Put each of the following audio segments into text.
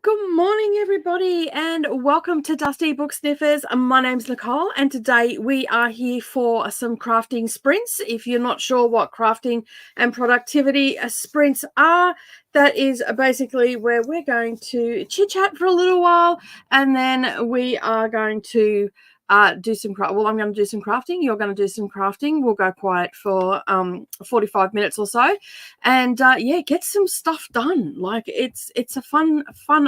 Good morning, everybody, and welcome to Dusty Book Sniffers. My name's Nicole, and today we are here for some crafting sprints. If you're not sure what crafting and productivity sprints are, that is basically where we're going to chit-chat for a little while, and then we are going to do some well, I'm going to do some crafting, you're going to do some crafting. We'll go quiet for 45 minutes or so, and yeah, get some stuff done. Like it's a fun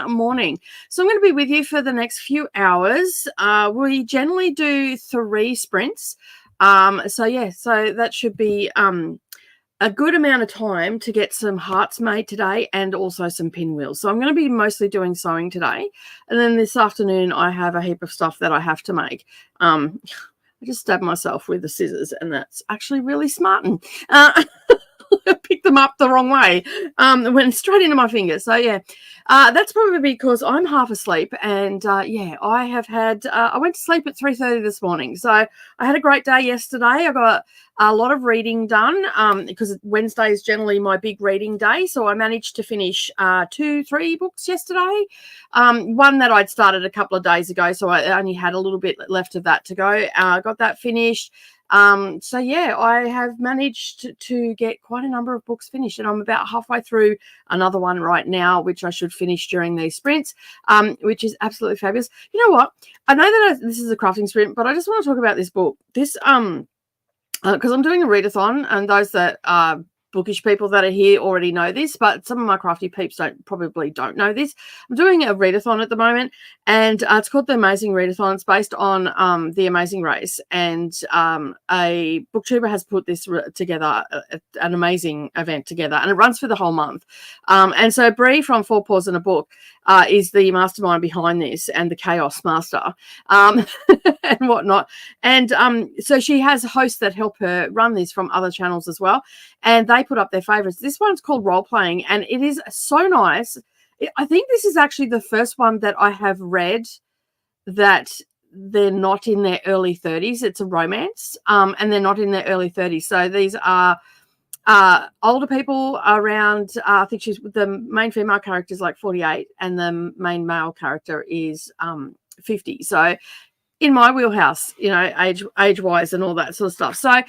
morning. So I'm going to be with you for the next few hours. We generally do 3 sprints, so yeah, so that should be a good amount of time to get some hearts made today and also some pinwheels. So I'm going to be mostly doing sewing today. And then this afternoon, I have a heap of stuff that I have to make. I just stabbed myself with the scissors, and that's actually really smart. And I picked them up the wrong way. Went straight into my fingers. So yeah, that's probably because I'm half asleep, and yeah, I have had I went to sleep at 3:30 this morning. So I had a great day yesterday. I got a lot of reading done because Wednesday is generally my big reading day. So I managed to finish 2-3 books yesterday. One that I'd started a couple of days ago, so I only had a little bit left of that to go. Got that finished. So yeah, I have managed to get quite a number of books finished, and I'm about halfway through another one right now, which I should finish during these sprints, which is absolutely fabulous. You know what? I know that this is a crafting sprint, but I just want to talk about this book. This because I'm doing a readathon, and those that are bookish people that are here already know this, but some of my crafty peeps probably don't know this. I'm doing a readathon at the moment, and it's called the Amazing Readathon. It's based on The Amazing Race, and a booktuber has put this together, an amazing event together, and it runs for the whole month. And so Bree from Four Paws in a Book is the mastermind behind this, and the chaos master, and whatnot. And so she has hosts that help her run this from other channels as well, and they put up their favorites. This one's called Role Playing, and it is so nice. I think this is actually the first one that I have read that they're not in their early 30s. It's a romance, and they're not in their early 30s. So these are older people around, I think the main female character is like 48, and the main male character is 50. So in my wheelhouse, you know, age wise and all that sort of stuff. So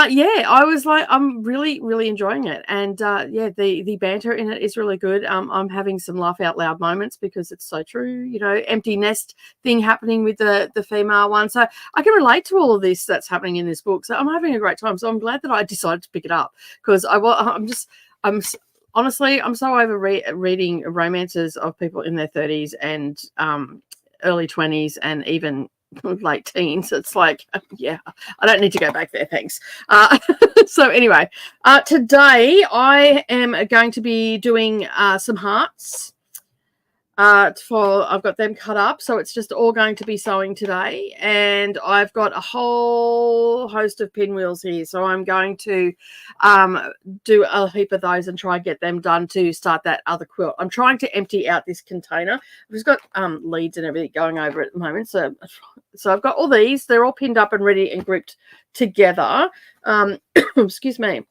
yeah, I was like, I'm really enjoying it. And yeah, the banter in it is really good. I'm having some laugh out loud moments because it's so true, you know, empty nest thing happening with the female one. So I can relate to all of this that's happening in this book. So I'm having a great time. So I'm glad that I decided to pick it up, because honestly, I'm so over reading romances of people in their 30s and early 20s and even late teens. It's like, yeah, I don't need to go back there, thanks. So anyway, today I am going to be doing some hearts. I've got them cut up, so it's just all going to be sewing today, and I've got a whole host of pinwheels here, so I'm going to do a heap of those and try and get them done to start that other quilt. I'm trying to empty out this container. I've just got leads and everything going over at the moment, so I've got all these. They're all pinned up and ready and grouped together. Excuse me.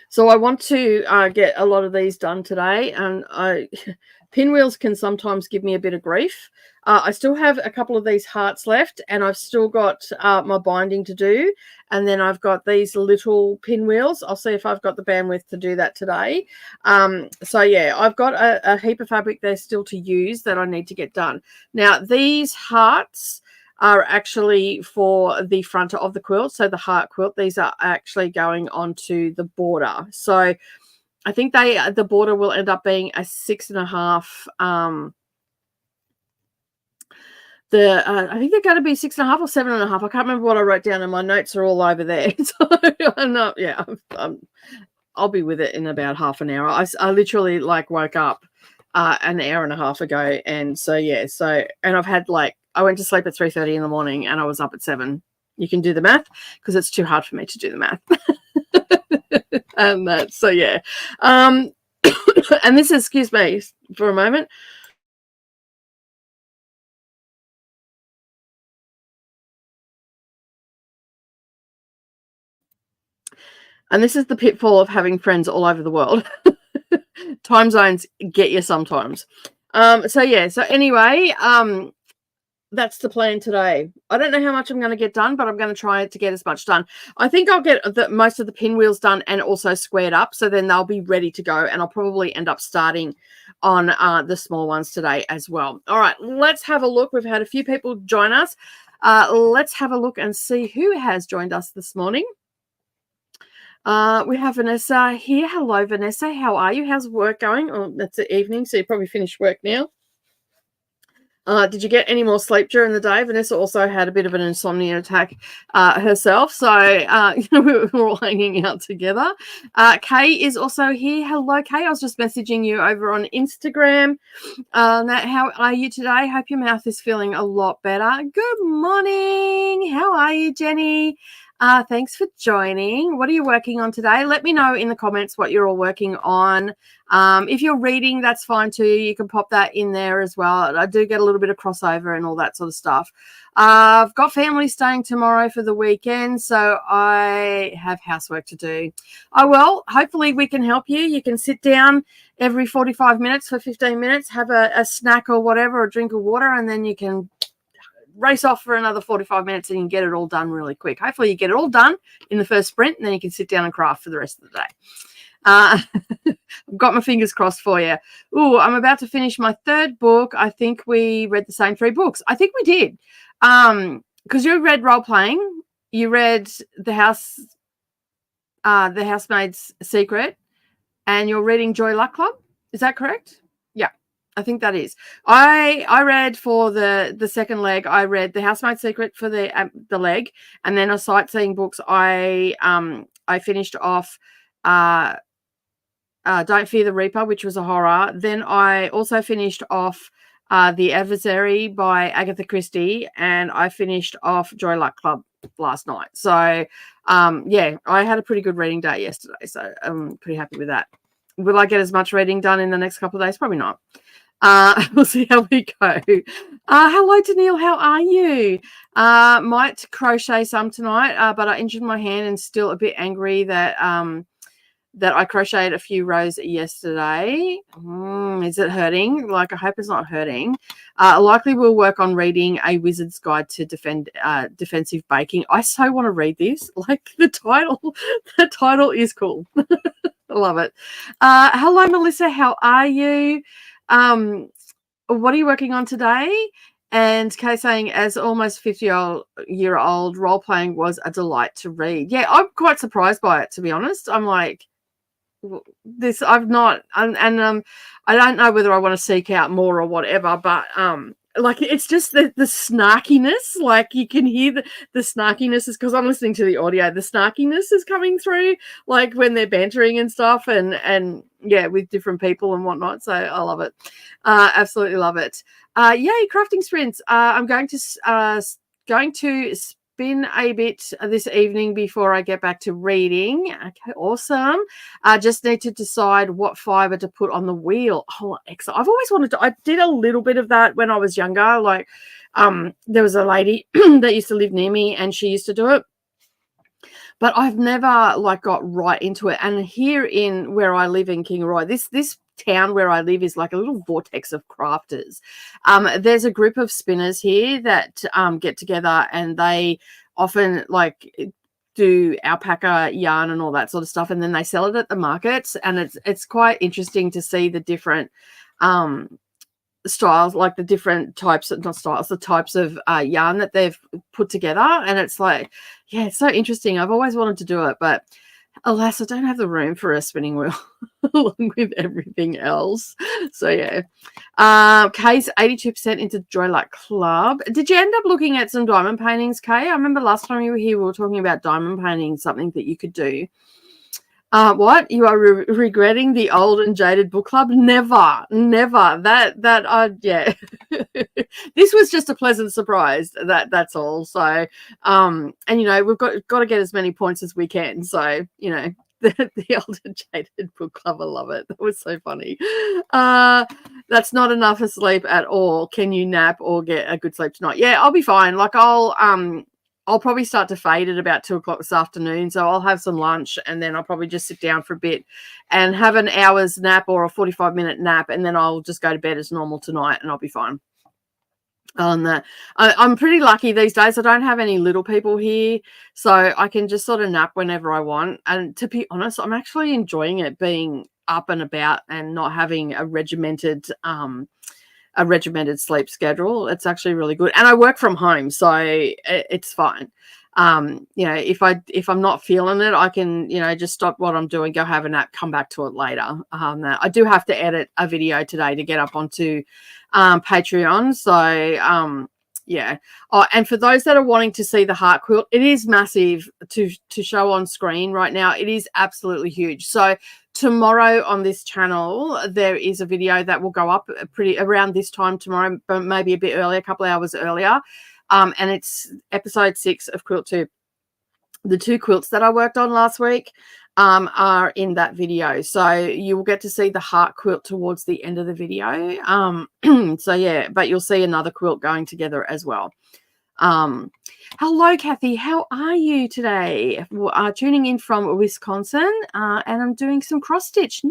So I want to get a lot of these done today, and pinwheels can sometimes give me a bit of grief. I still have a couple of these hearts left, and I've still got my binding to do, and then I've got these little pinwheels. I'll see if I've got the bandwidth to do that today. So yeah, I've got a heap of fabric there still to use that I need to get done. Now these hearts are actually for the front of the quilt, so the heart quilt. These are actually going onto the border. So I think the border will end up being a 6.5. I think they're going to be 6.5 or 7.5. I can't remember what I wrote down, and my notes are all over there. So I'm not, yeah, I'll be with it in about half an hour. I literally like woke up an hour and a half ago, and so yeah, and I've had I went to sleep at 3:30 in the morning, and I was up at 7. You can do the math, because it's too hard for me to do the math. And that, so yeah. And this is, excuse me for a moment. And this is the pitfall of having friends all over the world. Time zones get you sometimes. So yeah, so anyway, that's the plan today. I don't know how much I'm going to get done, but I'm going to try to get as much done. I think I'll get most of the pinwheels done and also squared up, so then they'll be ready to go, and I'll probably end up starting on the small ones today as well. All right, let's have a look. We've had a few people join us. Let's have a look and see who has joined us this morning. We have Vanessa here. Hello, Vanessa. How are you? How's work going? Oh, that's the evening, so you probably finished work now. Did you get any more sleep during the day? Vanessa also had a bit of an insomnia attack herself, so we're all hanging out together. Kay is also here. Hello, Kay. I was just messaging you over on Instagram. How are you today? Hope your mouth is feeling a lot better. Good morning. How are you, Jenny? Thanks for joining. What are you working on today? Let me know in the comments what you're all working on. If you're reading, that's fine too. You can pop that in there as well. I do get a little bit of crossover and all that sort of stuff. I've got family staying tomorrow for the weekend, so I have housework to do. Oh, well, hopefully we can help you. You can sit down every 45 minutes for 15 minutes, have a snack or whatever, or a drink of water, and then you can race off for another 45 minutes and you can get it all done really quick. Hopefully you get it all done in the first sprint, and then you can sit down and craft for the rest of the day. I've got my fingers crossed for you. Ooh, I'm about to finish my third book. I think we read the same 3 books. I think we did. Because you read Role Playing, you read The Housemaid's Secret, and you're reading Joy Luck Club. Is that correct? Yeah, I think that is. I read for the second leg. I read The Housemaid's Secret for the leg, and then a sightseeing books. I finished off Don't Fear the Reaper, which was a horror. Then I also finished off The Adversary by Agatha Christie, and I finished off Joy Luck Club last night. So yeah, I had a pretty good reading day yesterday, so I'm pretty happy with that. Will I get as much reading done in the next couple of days? Probably not. We'll see how we go. Hello, Danielle. How are you? Might crochet some tonight, but I injured my hand and still a bit angry that that I crocheted a few rows yesterday. Is it hurting? Like, I hope it's not hurting. Likely we'll work on reading A Wizard's Guide to Defensive Baking. I so want to read this. Like, the title is cool. I love it. Hello, Melissa. How are you? What are you working on today? And Kay saying, as almost 50-year-old, role-playing was a delight to read. Yeah, I'm quite surprised by it, to be honest. I'm like, this, I've not, and I don't know whether I want to seek out more or whatever, but like, it's just the snarkiness. Like, you can hear the snarkiness is because I'm listening to the audio. The snarkiness is coming through, like when they're bantering and stuff, and yeah, with different people and whatnot. So I love it. Absolutely love it. Yay, crafting sprints. I'm going to spin a bit this evening before I get back to reading. Okay, awesome. I just need to decide what fiber to put on the wheel. Oh, excellent. I've always wanted to. I did a little bit of that when I was younger. Like, there was a lady that used to live near me, and she used to do it. But I've never like got right into it. And here in where I live in Kingaroy, this town where I live is like a little vortex of crafters. There's a group of spinners here that get together, and they often like do alpaca yarn and all that sort of stuff, and then they sell it at the markets. And it's quite interesting to see the different styles, like the different types of, not styles, the types of yarn that they've put together. And it's like, yeah, it's so interesting. I've always wanted to do it, but alas, I don't have the room for a spinning wheel along with everything else. So yeah. Kay's 82% into Joy Luck Club. Did you end up looking at some diamond paintings, Kay? I remember last time you were here, we were talking about diamond painting, something that you could do. What? You are regretting the old and jaded book club? Never. Yeah. This was just a pleasant surprise. That's all. So, and you know, we've got to get as many points as we can. So, you know, the old and jaded book club. I love it. That was so funny. That's not enough of sleep at all. Can you nap or get a good sleep tonight? Yeah, I'll be fine. Like, I'll I'll probably start to fade at about 2 o'clock this afternoon. So I'll have some lunch and then I'll probably just sit down for a bit and have an hour's nap or a 45-minute nap. And then I'll just go to bed as normal tonight and I'll be fine. On that, I'm pretty lucky these days. I don't have any little people here, so I can just sort of nap whenever I want. And to be honest, I'm actually enjoying it, being up and about and not having a regimented sleep schedule. It's actually really good, and I work from home, so it's fine. If I'm not feeling it, I can, just stop what I'm doing, go have a nap, come back to it later. I do have to edit a video today to get up onto Patreon. So yeah. Oh, and for those that are wanting to see the heart quilt, it is massive to show on screen right now. It is absolutely huge. So tomorrow on this channel, there is a video that will go up around this time tomorrow, but maybe a bit earlier, a couple of hours earlier. And it's episode 6 of Quilt 2. The 2 quilts that I worked on last week are in that video. So you will get to see the heart quilt towards the end of the video. So yeah, but you'll see another quilt going together as well. Hello, Kathy. How are you today? Tuning in from Wisconsin, and I'm doing some cross stitch.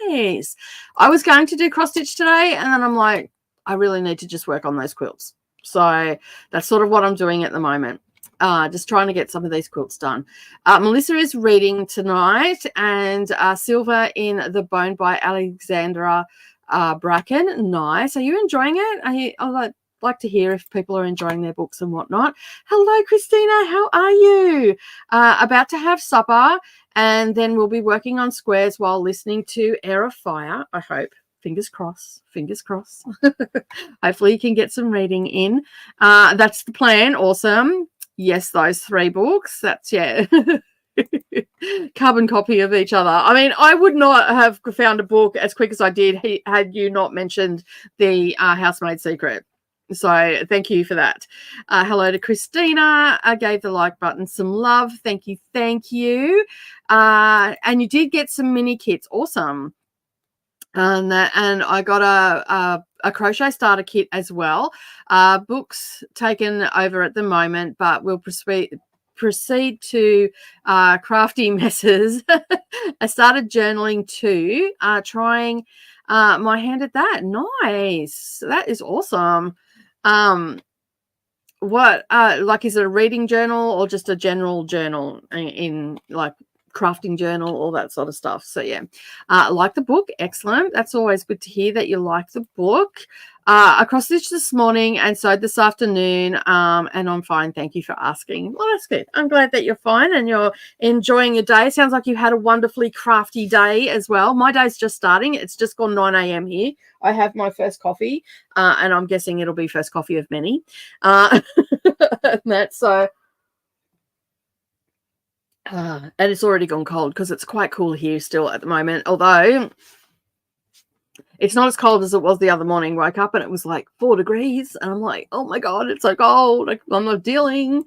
Nice. I was going to do cross stitch today, and then I'm like, I really need to just work on those quilts. So that's sort of what I'm doing at the moment. Just trying to get some of these quilts done. Melissa is reading tonight, and Silver in the Bone by Alexandra Bracken. Nice. Are you enjoying it? I'd like to hear if people are enjoying their books and whatnot. Hello, Christina. How are you? About to have supper, and then we'll be working on squares while listening to Air of Fire, I hope. Fingers crossed. Fingers crossed. Hopefully you can get some reading in. That's the plan. Awesome. Yes, those 3 books. That's, yeah. Carbon copy of each other. I mean, I would not have found a book as quick as I did had you not mentioned the Housemaid Secret. So thank you for that. Hello to Christina. I gave the like button some love. Thank you. Thank you. And you did get some mini kits. Awesome. And I got a crochet starter kit as well. Books taken over at the moment, but we'll proceed to crafty messes. I started journaling too, trying my hand at that. Nice. That is awesome. What like, is it a reading journal or just a general journal in like crafting journal, all that sort of stuff? So yeah, like the book. Excellent. That's always good to hear that you like the book. I cross stitched this morning and sewed this afternoon, and I'm fine. Thank you for asking. Well, that's good. I'm glad that you're fine and you're enjoying your day. Sounds like you had a wonderfully crafty day as well. My day's just starting. It's just gone 9 a.m. here. I have my first coffee, and I'm guessing it'll be first coffee of many. That's so. And it's already gone cold because it's quite cool here still at the moment, although it's not as cold as it was the other morning. Woke up and it was like 4 degrees and I'm like, oh my god, it's so cold. I'm not dealing.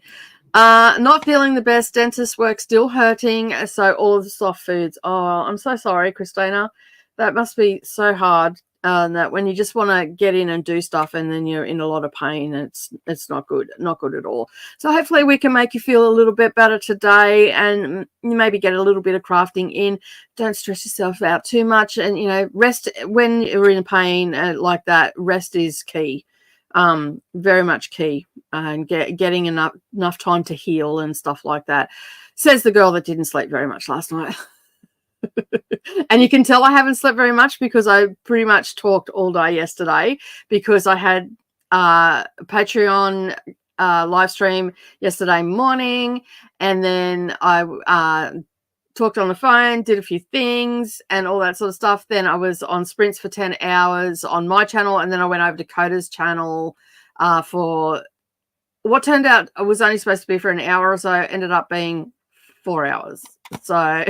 Not feeling the best. Dentist work still hurting, so all of the soft foods. Oh, I'm so sorry, Christina. That must be so hard. That when you just want to get in and do stuff and then you're in a lot of pain, it's not good at all. So hopefully we can make you feel a little bit better today and maybe get a little bit of crafting in. Don't stress yourself out too much, and rest when you're in pain like that. Rest is key, very much key, and getting enough time to heal and stuff like that, says the girl that didn't sleep very much last night. And you can tell I haven't slept very much because I pretty much talked all day yesterday, because I had Patreon live stream yesterday morning, and then I talked on the phone, did a few things and all that sort of stuff. Then I was on sprints for 10 hours on my channel, and then I went over to Coda's channel for what turned out it was only supposed to be for an hour or so. Ended up being 4 hours. So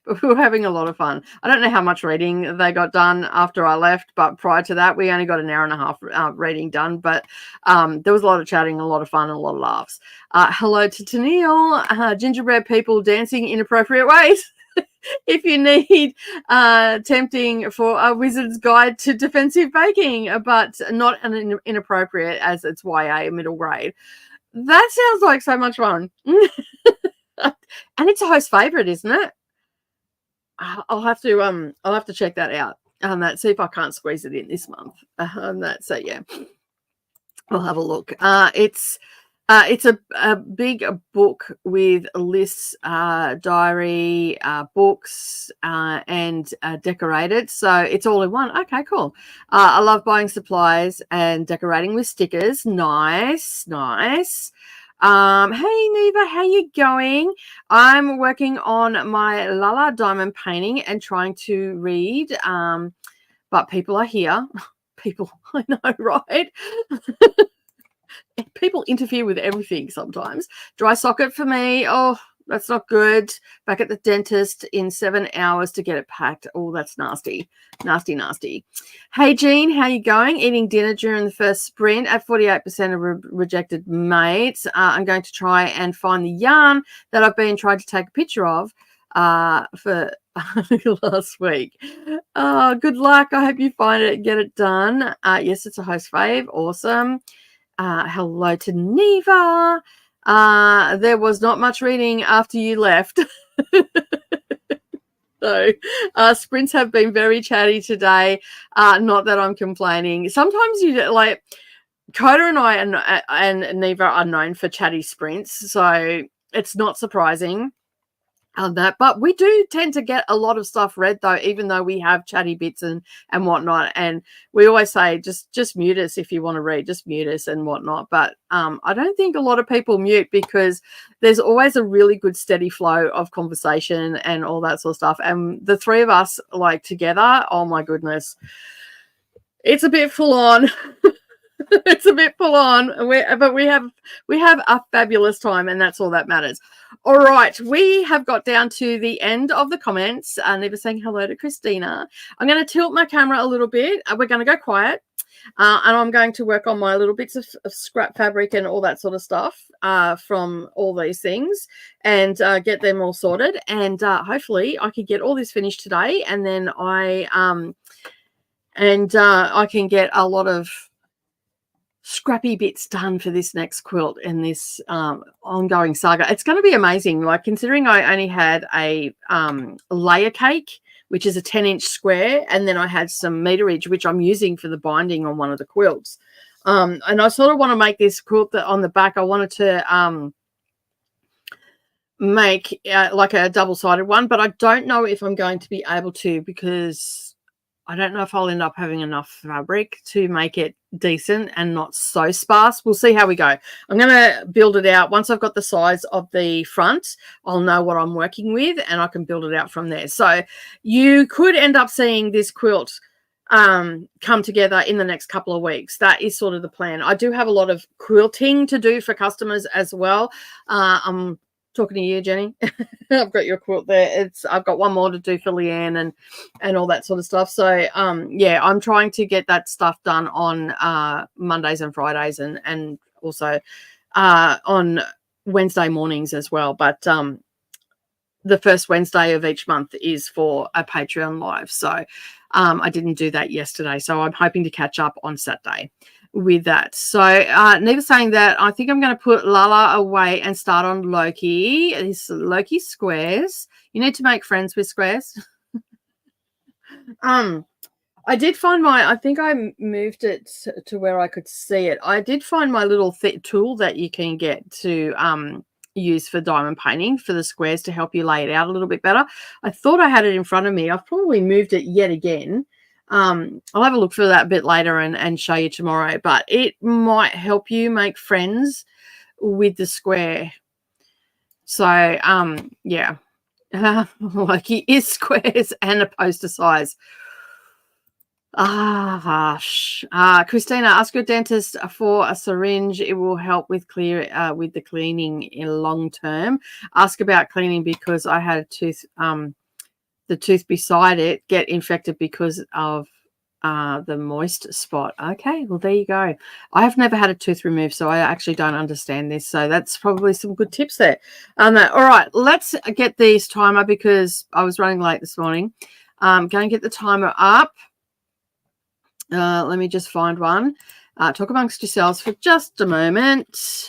but we were having a lot of fun. I don't know how much reading they got done after I left, but prior to that, we only got an hour and a half reading done. But there was a lot of chatting, a lot of fun, and a lot of laughs. Hello to Tennille. Gingerbread people dancing in appropriate ways. If you need tempting for a wizard's guide to defensive baking, but not inappropriate, as it's YA middle grade. That sounds like so much fun. And it's a host favorite, isn't it? I'll have to check that out. That see if I can't squeeze it in this month. So yeah, I'll have a look. It's a big book with lists, diary, books, and decorated. So it's all in one. Okay, cool. I love buying supplies and decorating with stickers. Nice, nice. Hey Neva, how you going? I'm working on my Lala diamond painting and trying to read. But people are here. People, I know, right? People interfere with everything sometimes. Dry socket for me. Oh, that's not good. Back at the dentist in 7 hours to get it packed. Oh, that's nasty. Nasty, nasty. Hey, Jean, how you going? Eating dinner during the first sprint at 48% of rejected mates. I'm going to try and find the yarn that I've been trying to take a picture of for last week. Good luck. I hope you find it and get it done. Yes, it's a host fave. Awesome. Hello to Neva. There was not much reading after you left. So sprints have been very chatty today. Not that I'm complaining. Sometimes you like Coda and I and Neva are known for chatty sprints, so it's not surprising. That, but we do tend to get a lot of stuff read though, even though we have chatty bits and whatnot. And we always say just mute us if you want to read, just mute us and whatnot. But I don't think a lot of people mute because there's always a really good steady flow of conversation and all that sort of stuff. And the three of us like together, oh my goodness, it's a bit full on. It's a bit full on, but we have a fabulous time, and that's all that matters. All right, we have got down to the end of the comments. Neva saying hello to Christina. I'm going to tilt my camera a little bit. We're going to go quiet, and I'm going to work on my little bits of scrap fabric and all that sort of stuff from all these things, and get them all sorted. And hopefully, I can get all this finished today, and then I can get a lot of scrappy bits done for this next quilt and this ongoing saga. It's going to be amazing. Like, considering I only had a layer cake, which is a 10-inch square, and then I had some meterage, which I'm using for the binding on one of the quilts. And I sort of want to make this quilt that on the back, I wanted to make like a double-sided one, but I don't know if I'm going to be able to, because I don't know if I'll end up having enough fabric to make it decent and not so sparse. We'll see how we go. I'm going to build it out. Once I've got the size of the front, I'll know what I'm working with and I can build it out from there. So you could end up seeing this quilt come together in the next couple of weeks. That is sort of the plan. I do have a lot of quilting to do for customers as well. I'm talking to you, Jenny. I've got your quilt there. I've got one more to do for Leanne and all that sort of stuff. So yeah, I'm trying to get that stuff done on Mondays and Fridays and also on Wednesday mornings as well. But the first Wednesday of each month is for a Patreon live. So I didn't do that yesterday. So I'm hoping to catch up on Saturday with that. So Neva saying that I think I'm going to put Lala away and start on Loki. These Loki squares. You need to make friends with squares. I did find I think I moved it to where I could see it. I did find my little tool that you can get to use for diamond painting for the squares to help you lay it out a little bit better. I thought I had it in front of me. I've probably moved it yet again. I'll have a look for that a bit later and show you tomorrow, but it might help you make friends with the square. So yeah, like he is squares and a poster size. Christina, ask your dentist for a syringe. It will help with with the cleaning in long term. Ask about cleaning because I had a tooth the tooth beside it get infected because of the moist spot. Okay, well, there you go. I have never had a tooth removed, so I actually don't understand this. So that's probably some good tips there. All right, let's get this timer because I was running late this morning. Go and get the timer up. Let me just find one. talk amongst yourselves for just a moment.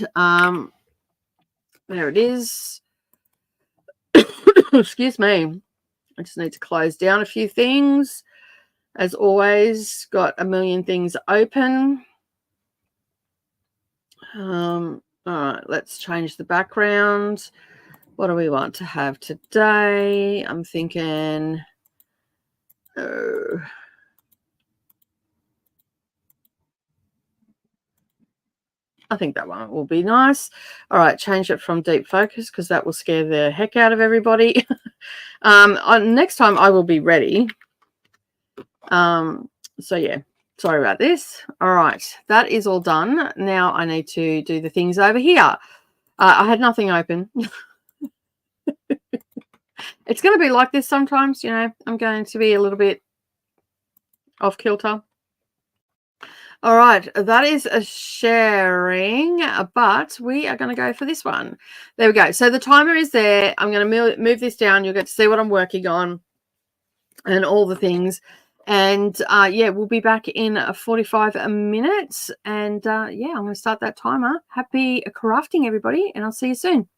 There it is. Excuse me. I just need to close down a few things. As always, got a million things open. All right, let's change the background. What do we want to have today? I'm thinking, I think that one will be nice. All right, change it from deep focus because that will scare the heck out of everybody. Next time I will be ready. So yeah, sorry about this. All right, that is all done. Now I need to do the things over here. I had nothing open. It's going to be like this sometimes, you know. I'm going to be a little bit off kilter. All right, that is a sharing, but we are going to go for this one. There we go. So the timer is there. I'm going to move this down. You'll get to see what I'm working on and all the things. And yeah, we'll be back in 45 minutes. And yeah, I'm going to start that timer. Happy crafting, everybody, and I'll see you soon.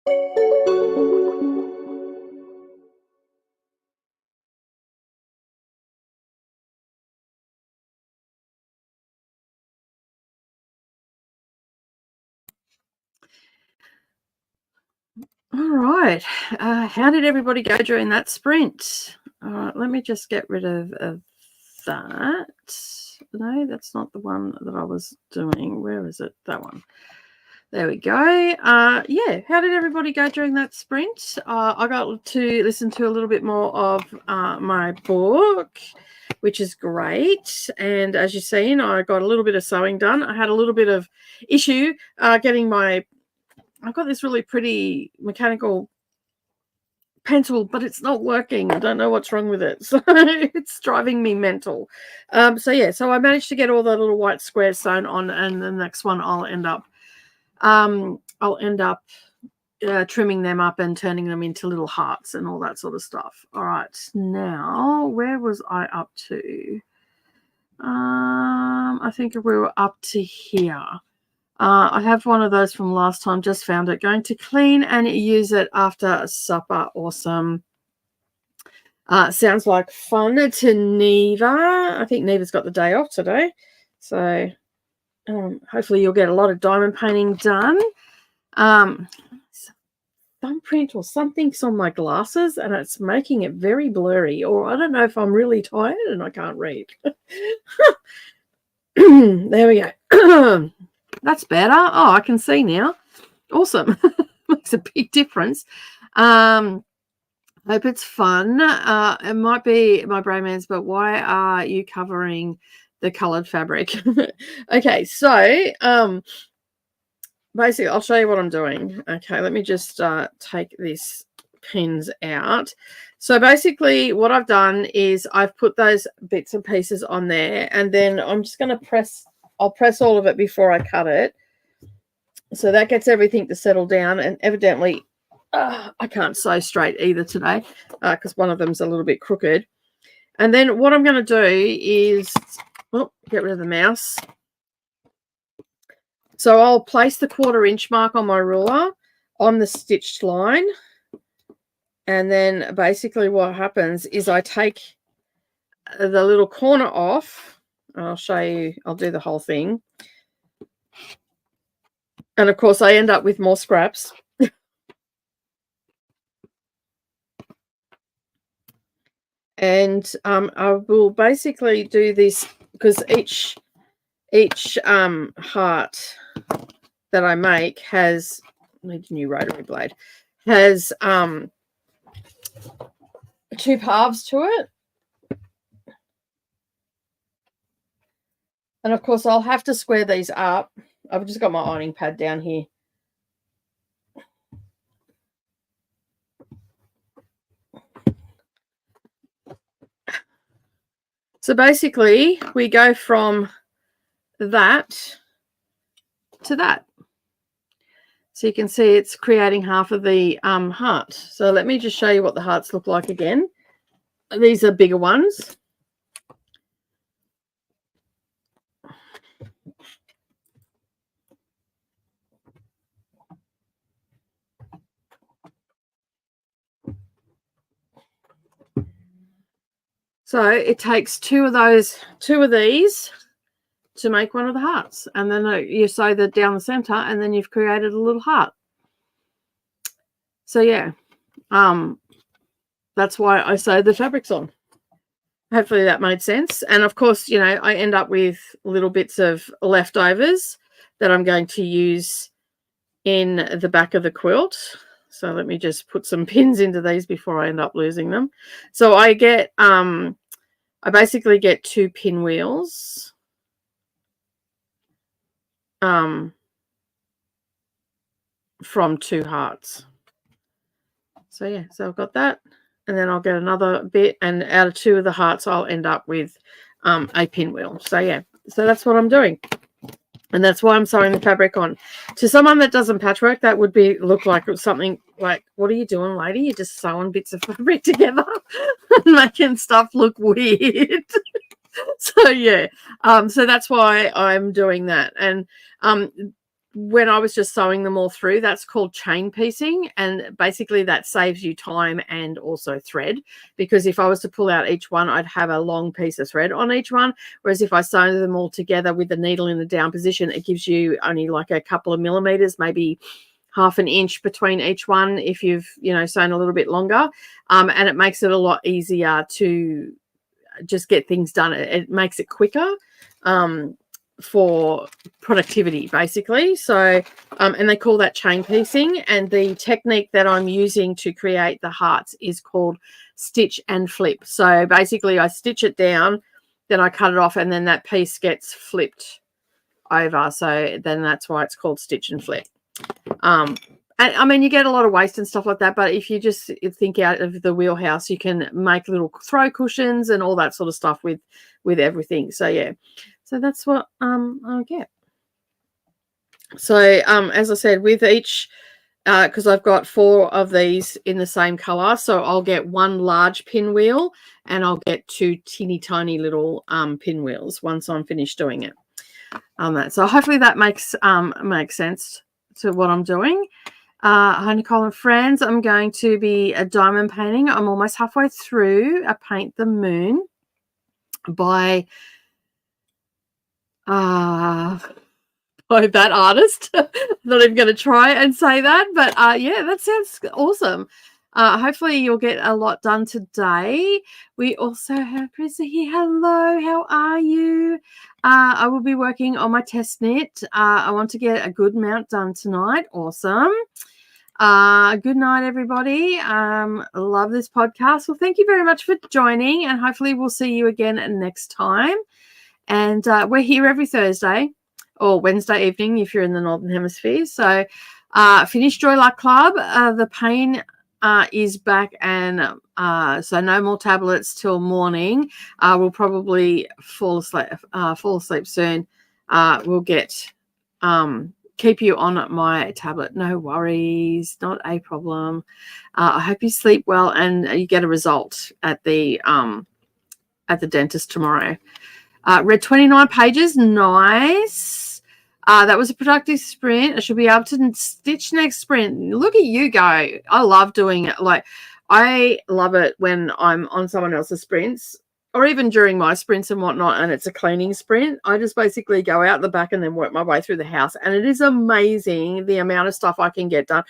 All right. How did everybody go during that sprint? All right, let me just get rid of that. No, that's not the one that I was doing. Where is it? That one. There we go. Yeah, how did everybody go during that sprint? I got to listen to a little bit more of my book, which is great. And as you've seen, I got a little bit of sewing done. I had a little bit of issue getting my... I've got this really pretty mechanical pencil, but it's not working. I don't know what's wrong with it. So it's driving me mental. So yeah, so I managed to get all the little white squares sewn on, and the next one I'll end up trimming them up and turning them into little hearts and all that sort of stuff. All right, now where was I up to? I think we were up to here. I have one of those from last time, just found it. Going to clean and use it after supper. Awesome. Sounds like fun to Neva. I think Neva's got the day off today. So hopefully you'll get a lot of diamond painting done. Thumbprint or something's on my glasses and it's making it very blurry. Or I don't know if I'm really tired and I can't read. There we go. That's better. Oh, I can see now. Awesome. Makes a big difference. Hope it's fun. It might be my brainman's, but why are you covering the colored fabric? Okay, so basically I'll show you what I'm doing. Okay, let me just take these pins out. So basically what I've done is I've put those bits and pieces on there, and then I'm just going to press... I'll press all of it before I cut it. So that gets everything to settle down. And evidently, I can't sew straight either today because one of them's a little bit crooked. And then what I'm going to do is... Oh, get rid of the mouse. So I'll place the 1/4 inch mark on my ruler on the stitched line. And then basically what happens is I take the little corner off. I'll show you, I'll do the whole thing. And of course I end up with more scraps. And I will basically do this because each heart that I make has... I need a new rotary blade. Has 2 halves to it. And of course, I'll have to square these up. I've just got my ironing pad down here. So basically, we go from that to that. So you can see it's creating half of the heart. So let me just show you what the hearts look like again. These are bigger ones. So it takes 2 of these to make one of the hearts, and then you sew that down the center, and then you've created a little heart. So yeah, that's why I sewed the fabrics on. Hopefully that made sense. And of course, you know, I end up with little bits of leftovers that I'm going to use in the back of the quilt. So let me just put some pins into these before I end up losing them. So I get I basically get 2 pinwheels. From 2 hearts. So yeah, so I've got that, and then I'll get another bit, and out of 2 of the hearts I'll end up with a pinwheel. So yeah, so that's what I'm doing, and that's why I'm sewing the fabric on. To someone that doesn't patchwork, that would look like something like, what are you doing, lady? You're just sewing bits of fabric together and making stuff look weird. So yeah, so that's why I'm doing that. And when I was just sewing them all through, that's called chain piecing. And basically that saves you time and also thread, because if I was to pull out each one, I'd have a long piece of thread on each one. Whereas if I sew them all together with the needle in the down position, it gives you only like a couple of millimeters, maybe half an inch between each one if you've, sewn a little bit longer. And it makes it a lot easier to just get things done. It makes it quicker. For productivity, basically. So and they call that chain piecing, and the technique that I'm using to create the hearts is called stitch and flip. So basically I stitch it down, then I cut it off, and then that piece gets flipped over. So then that's why it's called stitch and flip. And I mean, you get a lot of waste and stuff like that, but if you just think out of the wheelhouse, you can make little throw cushions and all that sort of stuff with everything. So yeah. So that's what I get. So as I said, with each, because I've got 4 of these in the same color, so I'll get 1 large pinwheel and I'll get 2 teeny tiny little pinwheels once I'm finished doing it. So hopefully that makes sense to what I'm doing. Hi Nicole and friends, I'm going to be a diamond painting. I'm almost halfway through a Paint the Moon by that artist. I'm not even going to try and say that, but yeah, that sounds awesome. Hopefully you'll get a lot done today. We also have Prissa here. Hello, how are you? I will be working on my test knit. I want to get a good amount done tonight. Awesome. Good night, everybody. Love this podcast. Well, thank you very much for joining, and hopefully we'll see you again next time. And we're here every Thursday or Wednesday evening if you're in the Northern Hemisphere. So Finish Joy Luck Club, the pain is back, and so no more tablets till morning. We'll probably fall asleep soon. We'll get keep you on my tablet. No worries, not a problem. I hope you sleep well and you get a result at the dentist tomorrow. Read 29 pages. Nice. That was a productive sprint. I should be able to stitch next sprint. Look at you go. I love doing it. Like, I love it when I'm on someone else's sprints, or even during my sprints and whatnot, and it's a cleaning sprint. I just basically go out the back and then work my way through the house. And it is amazing the amount of stuff I can get done.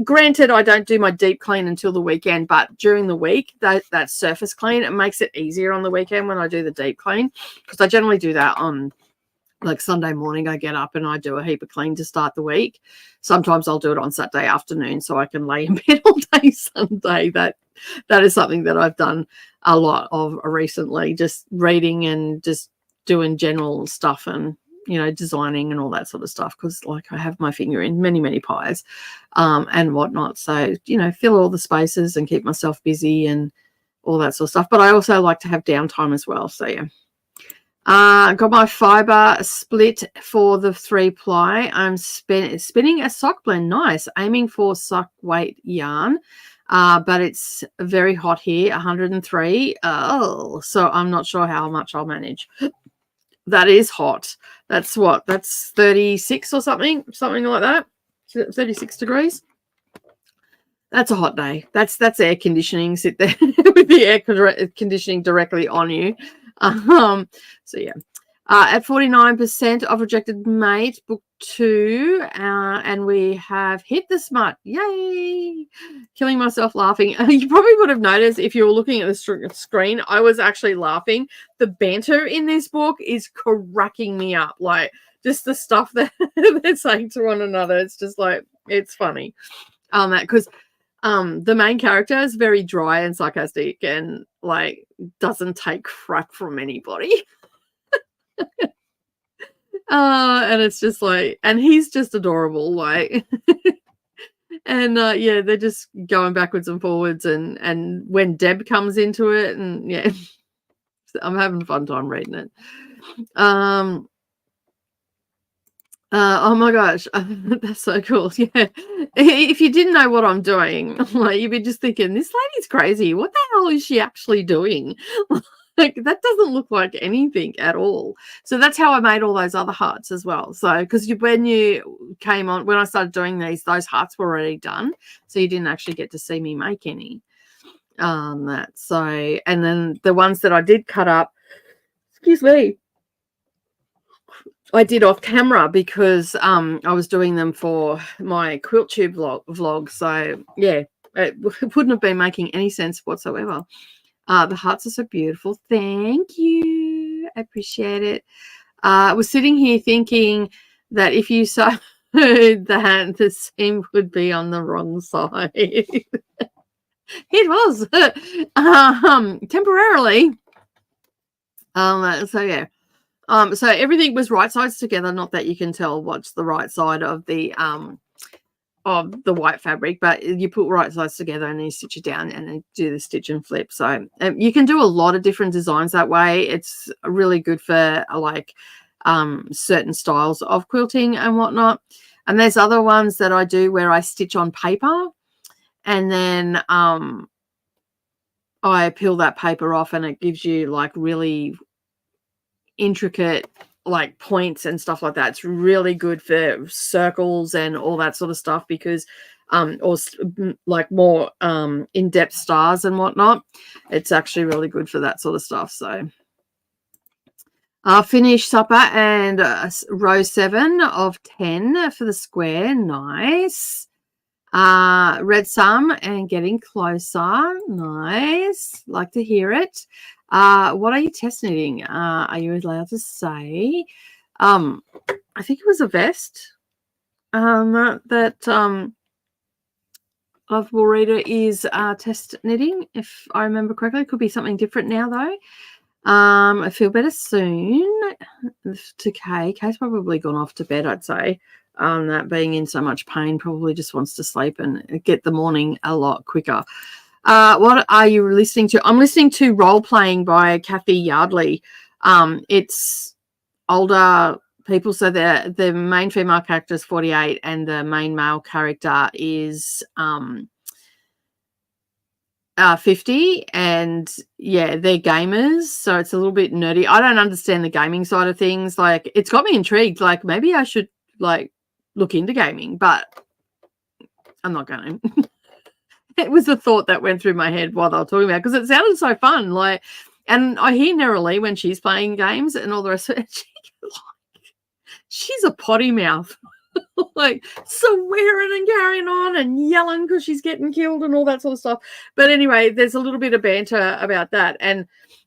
Granted, I don't do my deep clean until the weekend, but during the week, that surface clean, it makes it easier on the weekend when I do the deep clean, because I generally do that on like Sunday morning. I get up and I do a heap of clean to start the week. Sometimes I'll do it on Saturday afternoon so I can lay in bed all day Sunday. That is something that I've done a lot of recently, just reading and just doing general stuff and designing and all that sort of stuff, because like I have my finger in many pies and whatnot. So, fill all the spaces and keep myself busy and all that sort of stuff. But I also like to have downtime as well. So, yeah. Got my fiber split for the 3-ply. I'm spinning a sock blend. Nice. Aiming for sock weight yarn. But it's very hot here, 103. Oh, so I'm not sure how much I'll manage. That is hot. That's 36 or something like that. 36 degrees. That's a hot day. That's air conditioning. Sit there with the air conditioning directly on you. So yeah. At 49% of Rejected Mate, book 2, and we have hit the smut. Yay! Killing myself laughing. You probably would have noticed if you were looking at the screen, I was actually laughing. The banter in this book is cracking me up. Like, just the stuff that they're saying to one another. It's just like, it's funny. Because the main character is very dry and sarcastic and like doesn't take crap from anybody. And it's just like, and he's just adorable, like, and yeah, they're just going backwards and forwards, and when Deb comes into it, and yeah, I'm having a fun time reading it. Oh my gosh, that's so cool. Yeah, if you didn't know what I'm doing, like, you'd be just thinking, this lady's crazy. What the hell is she actually doing? Like, that doesn't look like anything at all. So that's how I made all those other hearts as well. So because when you came on, when I started doing those hearts were already done, so you didn't actually get to see me make any. And then the ones that I did cut up, excuse me, I did off camera because I was doing them for my quilt tube vlog. So yeah, it wouldn't have been making any sense whatsoever. The hearts are so beautiful. Thank you. I appreciate it. I was sitting here thinking that if you sewed that, the seam would be on the wrong side. It was temporarily. So yeah. So everything was right sides together. Not that you can tell what's the right side of the white fabric, but you put right sides together and then you stitch it down and then do the stitch and flip. So you can do a lot of different designs that way. It's really good for like certain styles of quilting and whatnot. And there's other ones that I do where I stitch on paper and then I peel that paper off and it gives you like really intricate like points and stuff like that. It's really good for circles and all that sort of stuff because or like more in-depth stars and whatnot. It's actually really good for that sort of stuff. So finish supper and row 7 of 10 for the square. Nice. Read some and getting closer. Nice. Like to hear it. What are you test knitting? Are you allowed to say? I think it was a vest that Lovable Reader is test knitting, if I remember correctly. It could be something different now, though. I feel better soon. To Kay. Kay's probably gone off to bed, I'd say. That being in so much pain probably just wants to sleep and get the morning a lot quicker. What are you listening to? I'm listening to Role Playing by Kathy Yardley. It's older people, so the main female character is 48 and the main male character is 50, and yeah, they're gamers, so it's a little bit nerdy. I don't understand the gaming side of things. Like, it's got me intrigued. Like, maybe I should like look into gaming, but I'm not going to. It was a thought that went through my head while they were talking about it because it sounded so fun. Like, and I hear Neroli when she's playing games and all the rest of it. She's a potty mouth. Like swearing and carrying on and yelling because she's getting killed and all that sort of stuff. But anyway, there's a little bit of banter about that, and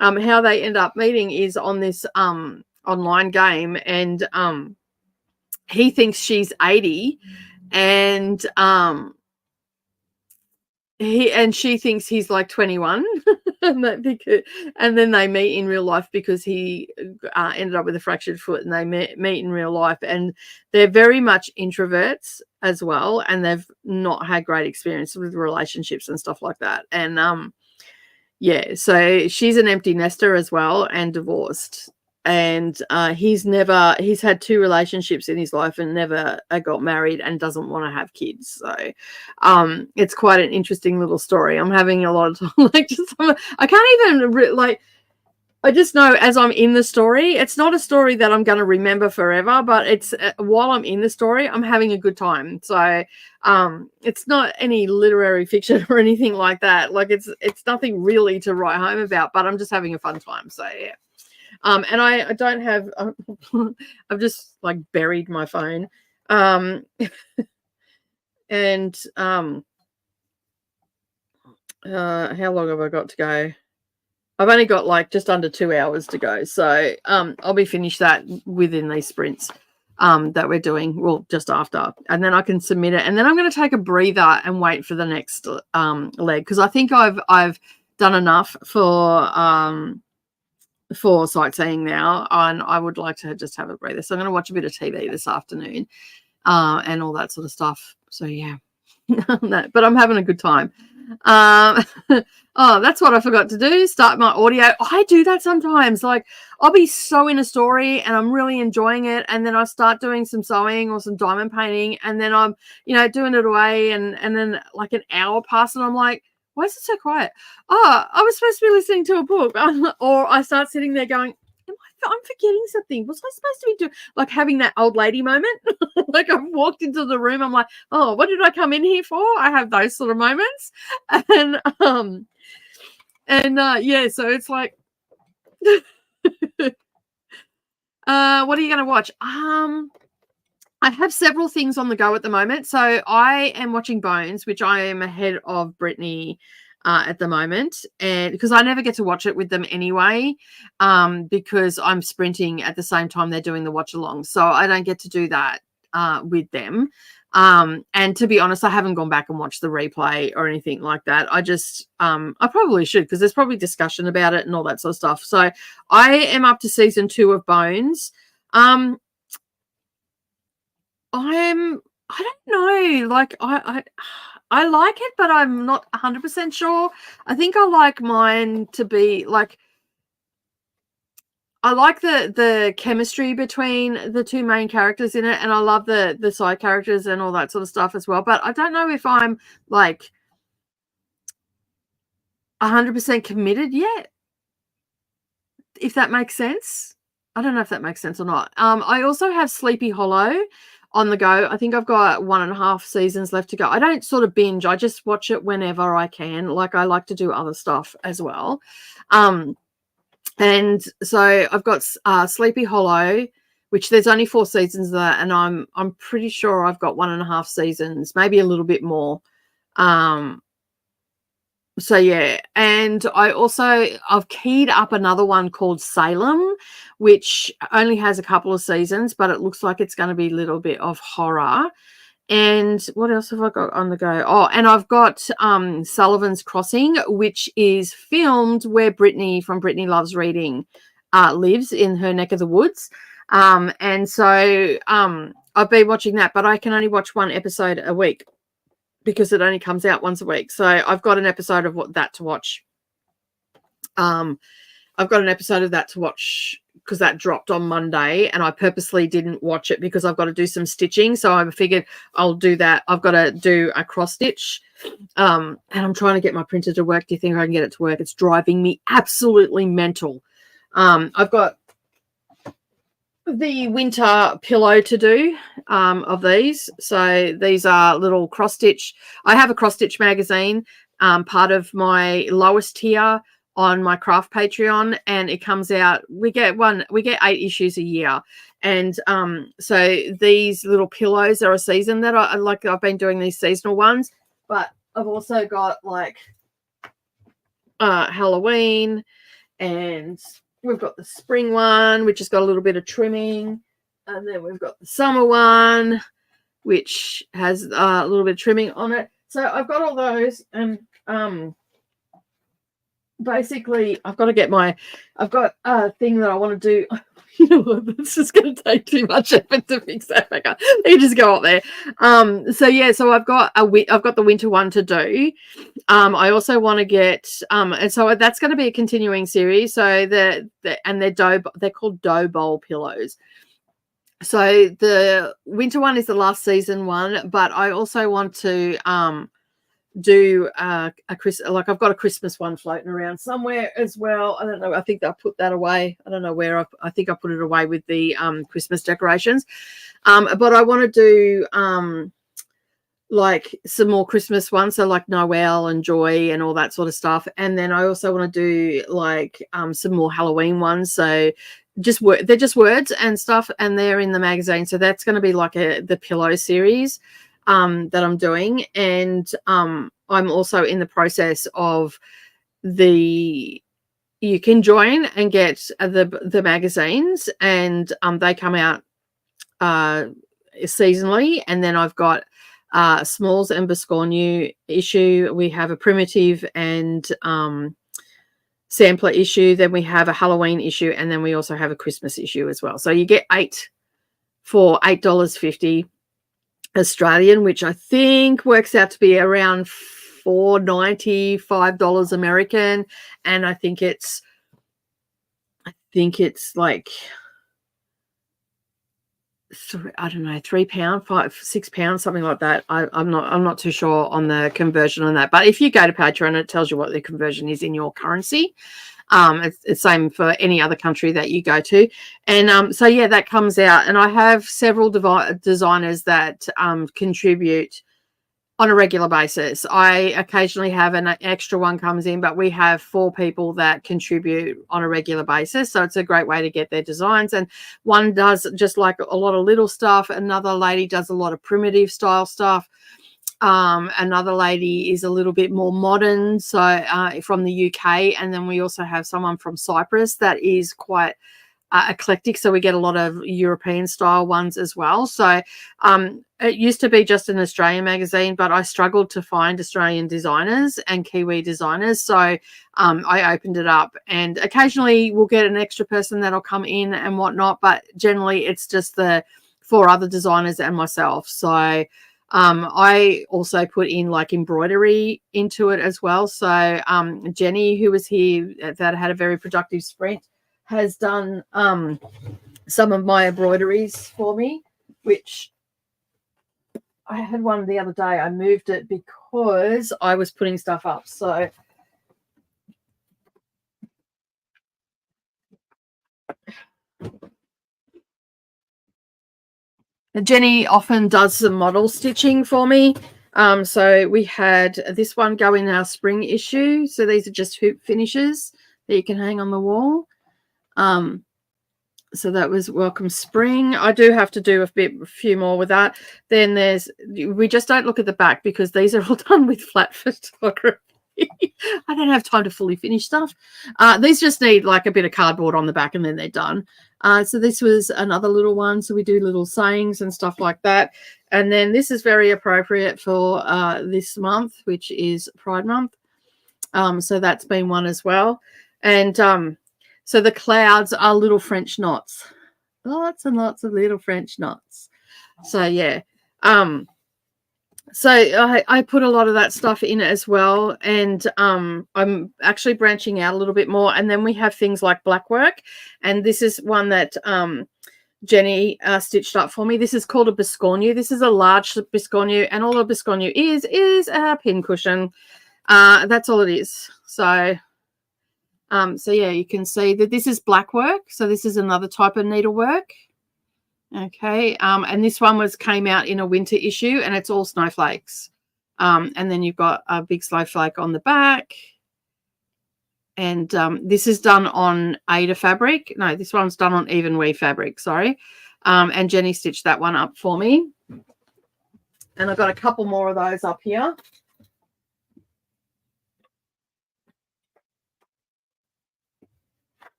how they end up meeting is on this online game, and he thinks she's 80, and she thinks he's like 21. And then they meet in real life because he ended up with a fractured foot, and they meet in real life, and they're very much introverts as well, and they've not had great experience with relationships and stuff like that. And yeah, so she's an empty nester as well and divorced, and he's had 2 relationships in his life and never got married and doesn't want to have kids. So it's quite an interesting little story. I'm having a lot of time, I can't even I just know as I'm in the story, it's not a story that I'm going to remember forever, but it's while I'm in the story, I'm having a good time. So it's not any literary fiction or anything like that. Like, it's nothing really to write home about, but I'm just having a fun time. So yeah. And I don't have, I've just like buried my phone. And how long have I got to go? I've only got like just under 2 hours to go. So I'll be finished that within these sprints that we're doing, well, just after. And then I can submit it. And then I'm going to take a breather and wait for the next leg, because I think I've done enough for sightseeing now, and I would like to just have a breather. So I'm going to watch a bit of TV this afternoon and all that sort of stuff. So yeah, but I'm having a good time. Oh, that's what I forgot to do. Start my audio. I do that sometimes. Like, I'll be so in a story and I'm really enjoying it, and then I start doing some sewing or some diamond painting, and then I'm, doing it away, and then like an hour passes and I'm like, why is it so quiet? Oh, I was supposed to be listening to a book. Or I start sitting there going, I'm forgetting something. Was I supposed to be doing, like, having that old lady moment? Like, I've walked into the room. I'm like, oh, what did I come in here for? I have those sort of moments. Yeah, so it's like, what are you going to watch? I have several things on the go at the moment. So I am watching Bones, which I am ahead of Brittany at the moment, and because I never get to watch it with them anyway, because I'm sprinting at the same time they're doing the watch along, so I don't get to do that with them. And to be honest, I haven't gone back and watched the replay or anything like that. I just I probably should, because there's probably discussion about it and all that sort of stuff. So I am up to season 2 of Bones. I don't know, like, I like it, but I'm not 100% sure. I think I like mine to be like, I like the chemistry between the two main characters in it, and I love the side characters and all that sort of stuff as well. But I don't know if I'm like 100% committed yet, if that makes sense. I don't know if that makes sense or not. I also have Sleepy Hollow on the go. I think I've got 1.5 seasons left to go. I don't sort of binge. I just watch it whenever I can. Like, I like to do other stuff as well. And so I've got Sleepy Hollow, which there's only 4 seasons of that, and I'm pretty sure I've got 1.5 seasons, maybe a little bit more. So yeah, and I've keyed up another one called Salem, which only has a couple of seasons, but it looks like it's going to be a little bit of horror. And what else have I got on the go? Oh, and I've got Sullivan's Crossing, which is filmed where Brittany from Brittany Loves Reading lives, in her neck of the woods. And so I've been watching that, but I can only watch 1 episode a week, because it only comes out once a week. So I've got an episode of that to watch. I've got an episode of that to watch because that dropped on Monday, and I purposely didn't watch it because I've got to do some stitching. So I figured I'll do that. I've got to do a cross stitch. And I'm trying to get my printer to work. Do you think I can get it to work? It's driving me absolutely mental. I've got the winter pillow to do of these. So these are little cross stitch. I have a cross stitch magazine, part of my lowest tier on my craft Patreon, and it comes out, we get 8 issues a year. And so these little pillows are a season that I like. I've been doing these seasonal ones, but I've also got like Halloween, and we've got the spring one, which has got a little bit of trimming. And then we've got the summer one, which has a little bit of trimming on it. So I've got all those. And basically, I've got a thing that I want to do. You know what? This is going to take too much effort to fix that back up. You just go up there. So yeah, so I've got the winter one to do. I also want to get and so that's going to be a continuing series. So they're called dough bowl pillows. So the winter one is the last season one, but I also want to do I've got a Christmas one floating around somewhere as well. I don't know. I think I put that away. I don't know where. I think I put it away with the Christmas decorations. But I want to do like some more Christmas ones, so like Noel and Joy and all that sort of stuff. And then I also want to do like some more Halloween ones. So they're just words and stuff, and they're in the magazine. So that's going to be like the pillow series that I'm doing. And I'm also in the process of you can join and get the magazines, and they come out seasonally. And then I've got Smalls and Biscornu issue. We have a primitive and sampler issue. Then we have a Halloween issue, and then we also have a Christmas issue as well. So you get 8 for $8.50 Australian, which I think works out to be around $4.95 American. And I think it's like I don't know, £3, £6, something like that. I'm not too sure on the conversion on that. But if you go to Patreon, it tells you what the conversion is in your currency. It's the same for any other country that you go to. And so, yeah, that comes out. And I have several designers that contribute on a regular basis. I occasionally have an extra one comes in, but we have 4 people that contribute on a regular basis. So it's a great way to get their designs. And one does just like a lot of little stuff. Another lady does a lot of primitive style stuff. Another lady is a little bit more modern, so from the UK. And then we also have someone from Cyprus that is quite eclectic, so we get a lot of European style ones as well. So it used to be just an Australian magazine, but I struggled to find Australian designers and Kiwi designers, so I opened it up, and occasionally we'll get an extra person that'll come in and whatnot, but generally it's just the 4 other designers and myself. So I also put in like embroidery into it as well. So Jenny, who was here that had a very productive sprint, has done some of my embroideries for me, which I had one the other day. I moved it because I was putting stuff up. So Jenny often does some model stitching for me. So we had this one go in our spring issue. So these are just hoop finishes that you can hang on the wall. So that was Welcome Spring. I do have to do a few more with that. Then we just don't look at the back because these are all done with flat photography. I don't have time to fully finish stuff. These just need like a bit of cardboard on the back and then they're done. So this was another little one. So we do little sayings and stuff like that. And then this is very appropriate for this month, which is Pride Month. So that's been one as well. And so the clouds are little French knots. Lots and lots of little French knots. So, yeah. So I put a lot of that stuff in as well. And I'm actually branching out a little bit more. And then we have things like black work. And this is one that Jenny stitched up for me. This is called a biscornu. This is a large biscornu. And all a biscornu is a pin cushion. That's all it is. So yeah, you can see that this is black work. So this is another type of needlework. Okay. And this one came out in a winter issue and it's all snowflakes. And then you've got a big snowflake on the back. And this is done on Ada fabric. No, this one's done on even weave fabric, sorry. And Jenny stitched that one up for me. And I've got a couple more of those up here.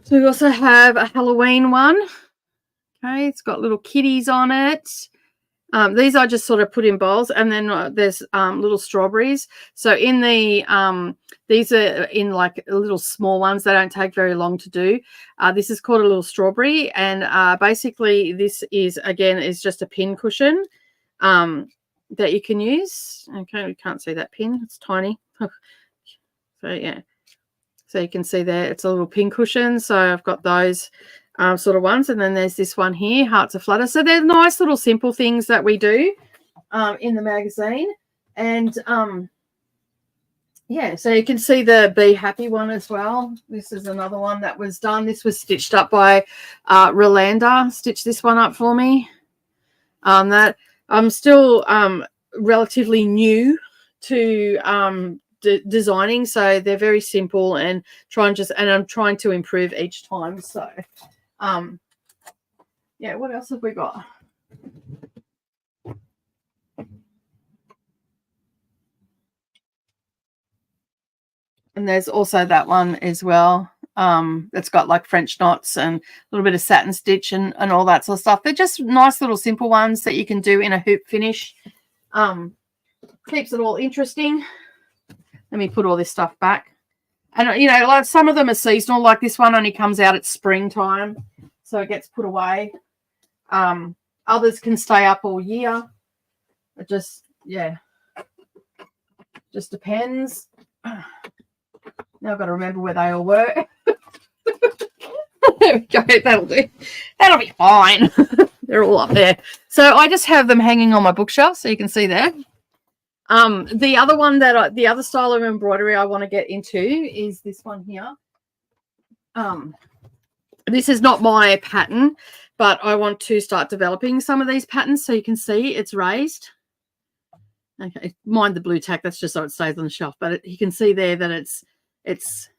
So we also have a Halloween one. Okay, it's got little kitties on it. These I just sort of put in bowls, and then there's little strawberries. So in the these are in like little small ones. They don't take very long to do. This is called a little strawberry, and basically this is just a pin cushion that you can use. Okay, we can't see that pin; it's tiny. So yeah. So you can see there, it's a little pin cushion. So I've got those sort of ones. And then there's this one here, Hearts of Flutter. So they're nice little simple things that we do in the magazine. And, yeah, so you can see the Be Happy one as well. This is another one that was done. This was stitched up by Rolanda. Stitched this one up for me. That I'm still relatively new to designing, so they're very simple and I'm trying to improve each time. So yeah, what else have we got? And there's also that one as well. That's got like French knots and a little bit of satin stitch and all that sort of stuff. They're just nice little simple ones that you can do in a hoop finish. Keeps it all interesting. Let me put all this stuff back. And, you know, like some of them are seasonal. Like this one only comes out at springtime, so it gets put away. Others can stay up all year. It just, yeah, just depends. Now I've got to remember where they all were. There we go. That'll do. That'll be fine. They're all up there. So I just have them hanging on my bookshelf, so you can see there. The other one the other style of embroidery I want to get into is this one here. This is not my pattern, but I want to start developing some of these patterns, so you can see it's raised. Okay, mind the blue tack, that's just so it stays on the shelf, but you can see there that it's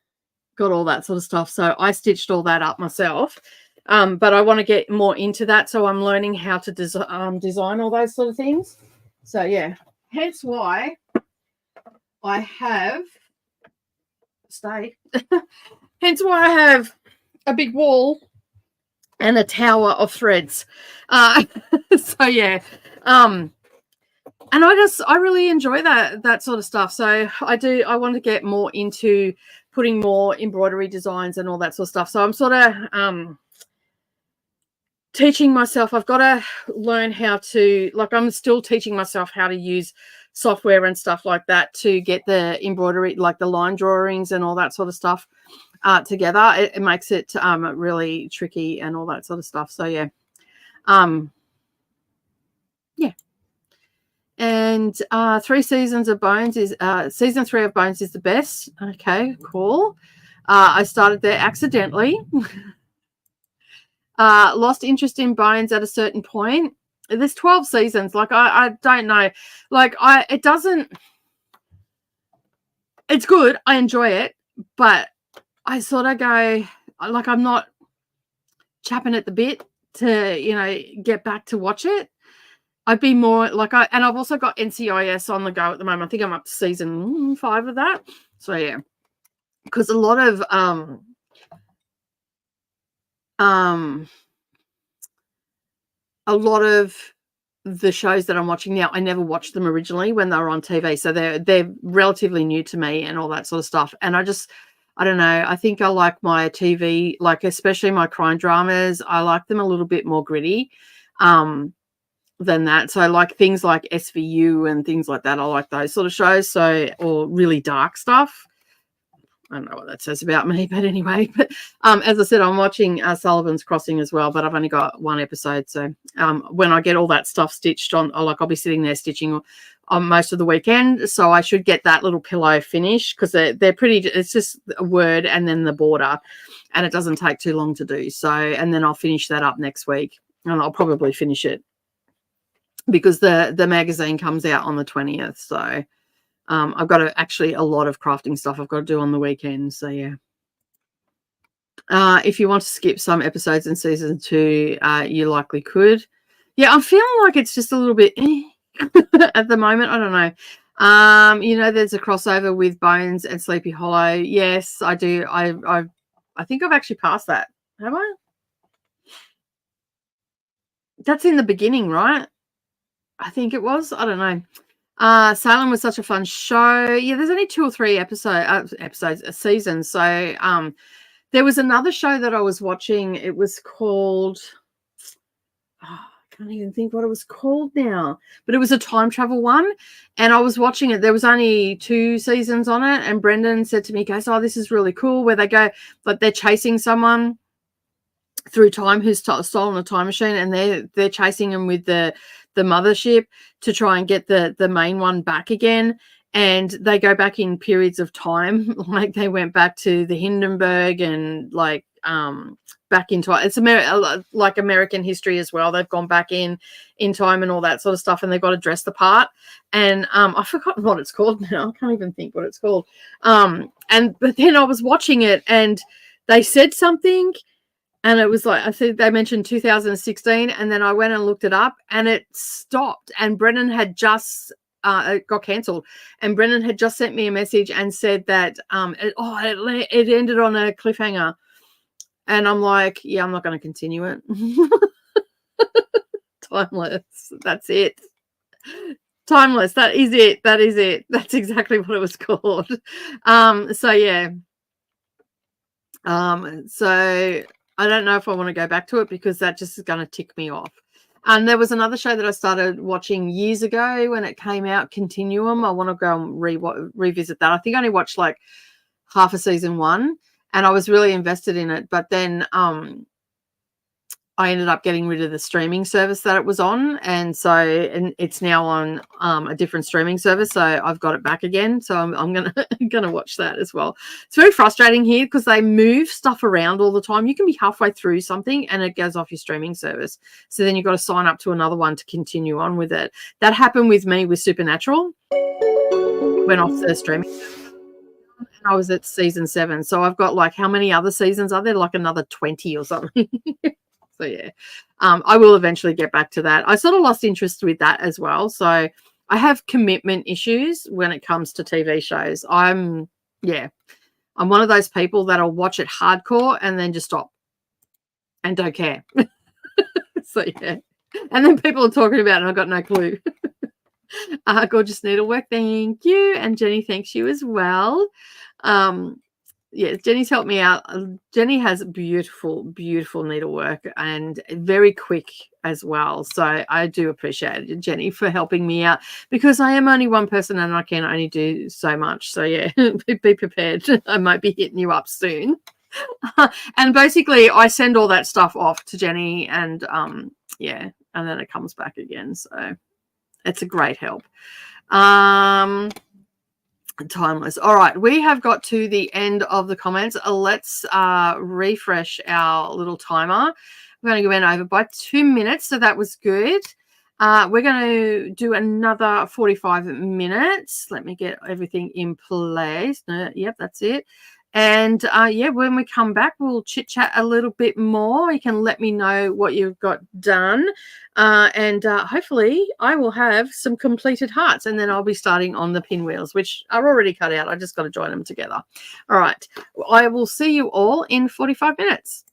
got all that sort of stuff. So I stitched all that up myself, but I want to get more into that, so I'm learning how to design all those sort of things. So yeah, hence why I have hence why I have a big wall and a tower of threads. So yeah, and I really enjoy that sort of stuff. So I want to get more into putting more embroidery designs and all that sort of stuff. So I'm sort of teaching myself. I've got to learn how to, like, I'm still teaching myself how to use software and stuff like that to get the embroidery, like the line drawings and all that sort of stuff together. It makes it really tricky and all that sort of stuff. So yeah. Yeah. And 3 seasons of Bones is season 3 of Bones is the best. Okay, cool. I started there accidentally. Lost interest in Bones at a certain point. There's 12 seasons. Like I don't know. Like it's good. I enjoy it, but I sort of go, like, I'm not chapping at the bit to, get back to watch it. I'd be more like and I've also got NCIS on the go at the moment. I think I'm up to season 5 of that. So yeah, because a lot of the shows that I'm watching now, I never watched them originally when they were on TV. So they're relatively new to me and all that sort of stuff. And I don't know. I think I like my TV, like especially my crime dramas. I like them a little bit more gritty. Than that. So I like things like SVU and things like that. I like those sort of shows. So, or really dark stuff. I don't know what that says about me, but anyway. But as I said, I'm watching Sullivan's Crossing as well, but I've only got 1 episode. So when I get all that stuff stitched on, I'll be sitting there stitching on most of the weekend. So I should get that little pillow finished, because they're pretty. It's just a word and then the border, and it doesn't take too long to do. So, and then I'll finish that up next week, and I'll probably finish it, because the magazine comes out on the 20th. So I've got a lot of crafting stuff I've got to do on the weekend. So yeah. If you want to skip some episodes in season 2, you likely could. Yeah, I'm feeling like it's just a little bit at the moment. I don't know. There's a crossover with Bones and Sleepy Hollow. Yes, I do. I think I've actually passed that. Have I? That's in the beginning, right? I think it was. I don't know. Salem was such a fun show. Yeah, there's only 2 or 3 seasons. So there was another show that I was watching. It was called, I can't even think what it was called now, but it was a time travel one, and I was watching it. There was only 2 seasons on it, and Brendan said to me, goes, "Oh, this is really cool," where they go, like, they're chasing someone through time who's stolen a time machine, and they're chasing him with the mothership to try and get the main one back again. And they go back in periods of time, like they went back to the Hindenburg and like back into it's like American history as well. They've gone back in time and all that sort of stuff, and they've got to dress the part. And I've forgotten what it's called now. I can't even think what it's called. But then I was watching it, and they said something, and it was like, I think they mentioned 2016, and then I went and looked it up, and it stopped. And Brennan had just it got cancelled, and Brennan had just sent me a message and said that it ended on a cliffhanger. And I'm like, yeah, I'm not going to continue it. Timeless. That's it. Timeless. That is it. That is it. That's exactly what it was called. So yeah. So I don't know if I want to go back to it, because that just is going to tick me off. And there was another show that I started watching years ago when it came out, Continuum. I want to go and revisit that. I think I only watched like half of season 1, and I was really invested in it. But then I ended up getting rid of the streaming service that it was on, and it's now on a different streaming service. So I've got it back again. So I'm gonna gonna watch that as well. It's very frustrating here because they move stuff around all the time. You can be halfway through something and it goes off your streaming service. So then you've got to sign up to another one to continue on with it. That happened with me with Supernatural. Went off the streaming service. I was at season 7. So I've got, like, how many other seasons are there? Like another 20 or something. So yeah, I will eventually get back to that. I sort of lost interest with that as well. So I have commitment issues when it comes to TV shows. I'm one of those people that'll watch it hardcore and then just stop and don't care. So yeah, and then people are talking about it and I've got no clue. Gorgeous needlework, thank you. And Jenny, thanks you as well. Yeah, Jenny's helped me out. Jenny has beautiful, beautiful needlework and very quick as well. So I do appreciate it, Jenny, for helping me out, because I am only one person and I can only do so much. So yeah, be prepared. I might be hitting you up soon. And basically I send all that stuff off to Jenny, and yeah, and then it comes back again. So it's a great help. Timeless. All right, we have got to the end of the comments. Let's refresh our little timer. We're going to go in over by 2 minutes, so that was good. We're going to do another 45 minutes. Let me get everything in place. Yep, that's it. And yeah, when we come back, we'll chit chat a little bit more. You can let me know what you've got done, and hopefully I will have some completed hearts, and then I'll be starting on the pinwheels, which are already cut out. I just got to join them together. All right, I will see you all in 45 minutes.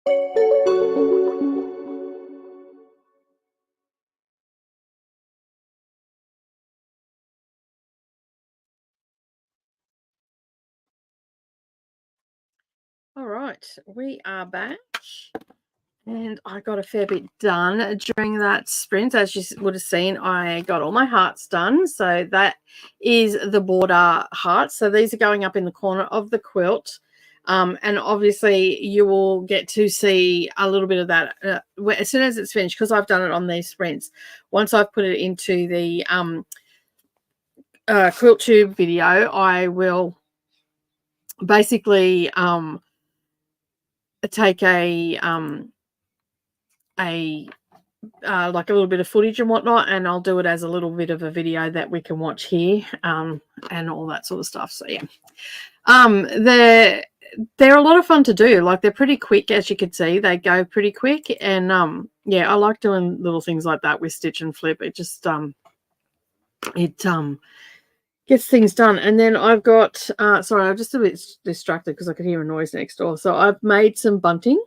All right, we are back. And I got a fair bit done during that sprint. As you would have seen, I got all my hearts done. So that is the border hearts. So these are going up in the corner of the quilt. And obviously you will get to see a little bit of that as soon as it's finished, because I've done it on these sprints. Once I've put it into the quilt tube video, I will basically take a like a little bit of footage and whatnot, and I'll do it as a little bit of a video that we can watch here, and all that sort of stuff. So yeah, they're a lot of fun to do. Like, they're pretty quick, as you can see. They go pretty quick, and yeah, I like doing little things like that with stitch and flip. It just gets things done. And then I've got sorry, I'm just a bit distracted because I could hear a noise next door. So I've made some bunting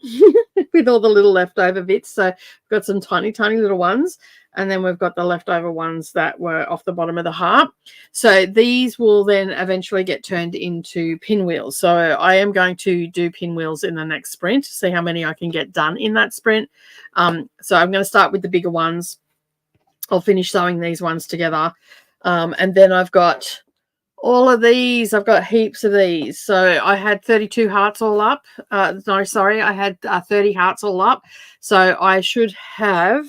with all the little leftover bits. So I've got some tiny little ones, and then we've got the leftover ones that were off the bottom of the heart. So these will then eventually get turned into pinwheels. So I am going to do pinwheels in the next sprint to see how many I can get done in that sprint. So I'm going to start with the bigger ones. I'll finish sewing these ones together. And then I've got all of these. I've got heaps of these. So I had 32 hearts all up. No, sorry, I had 30 hearts all up. So I should have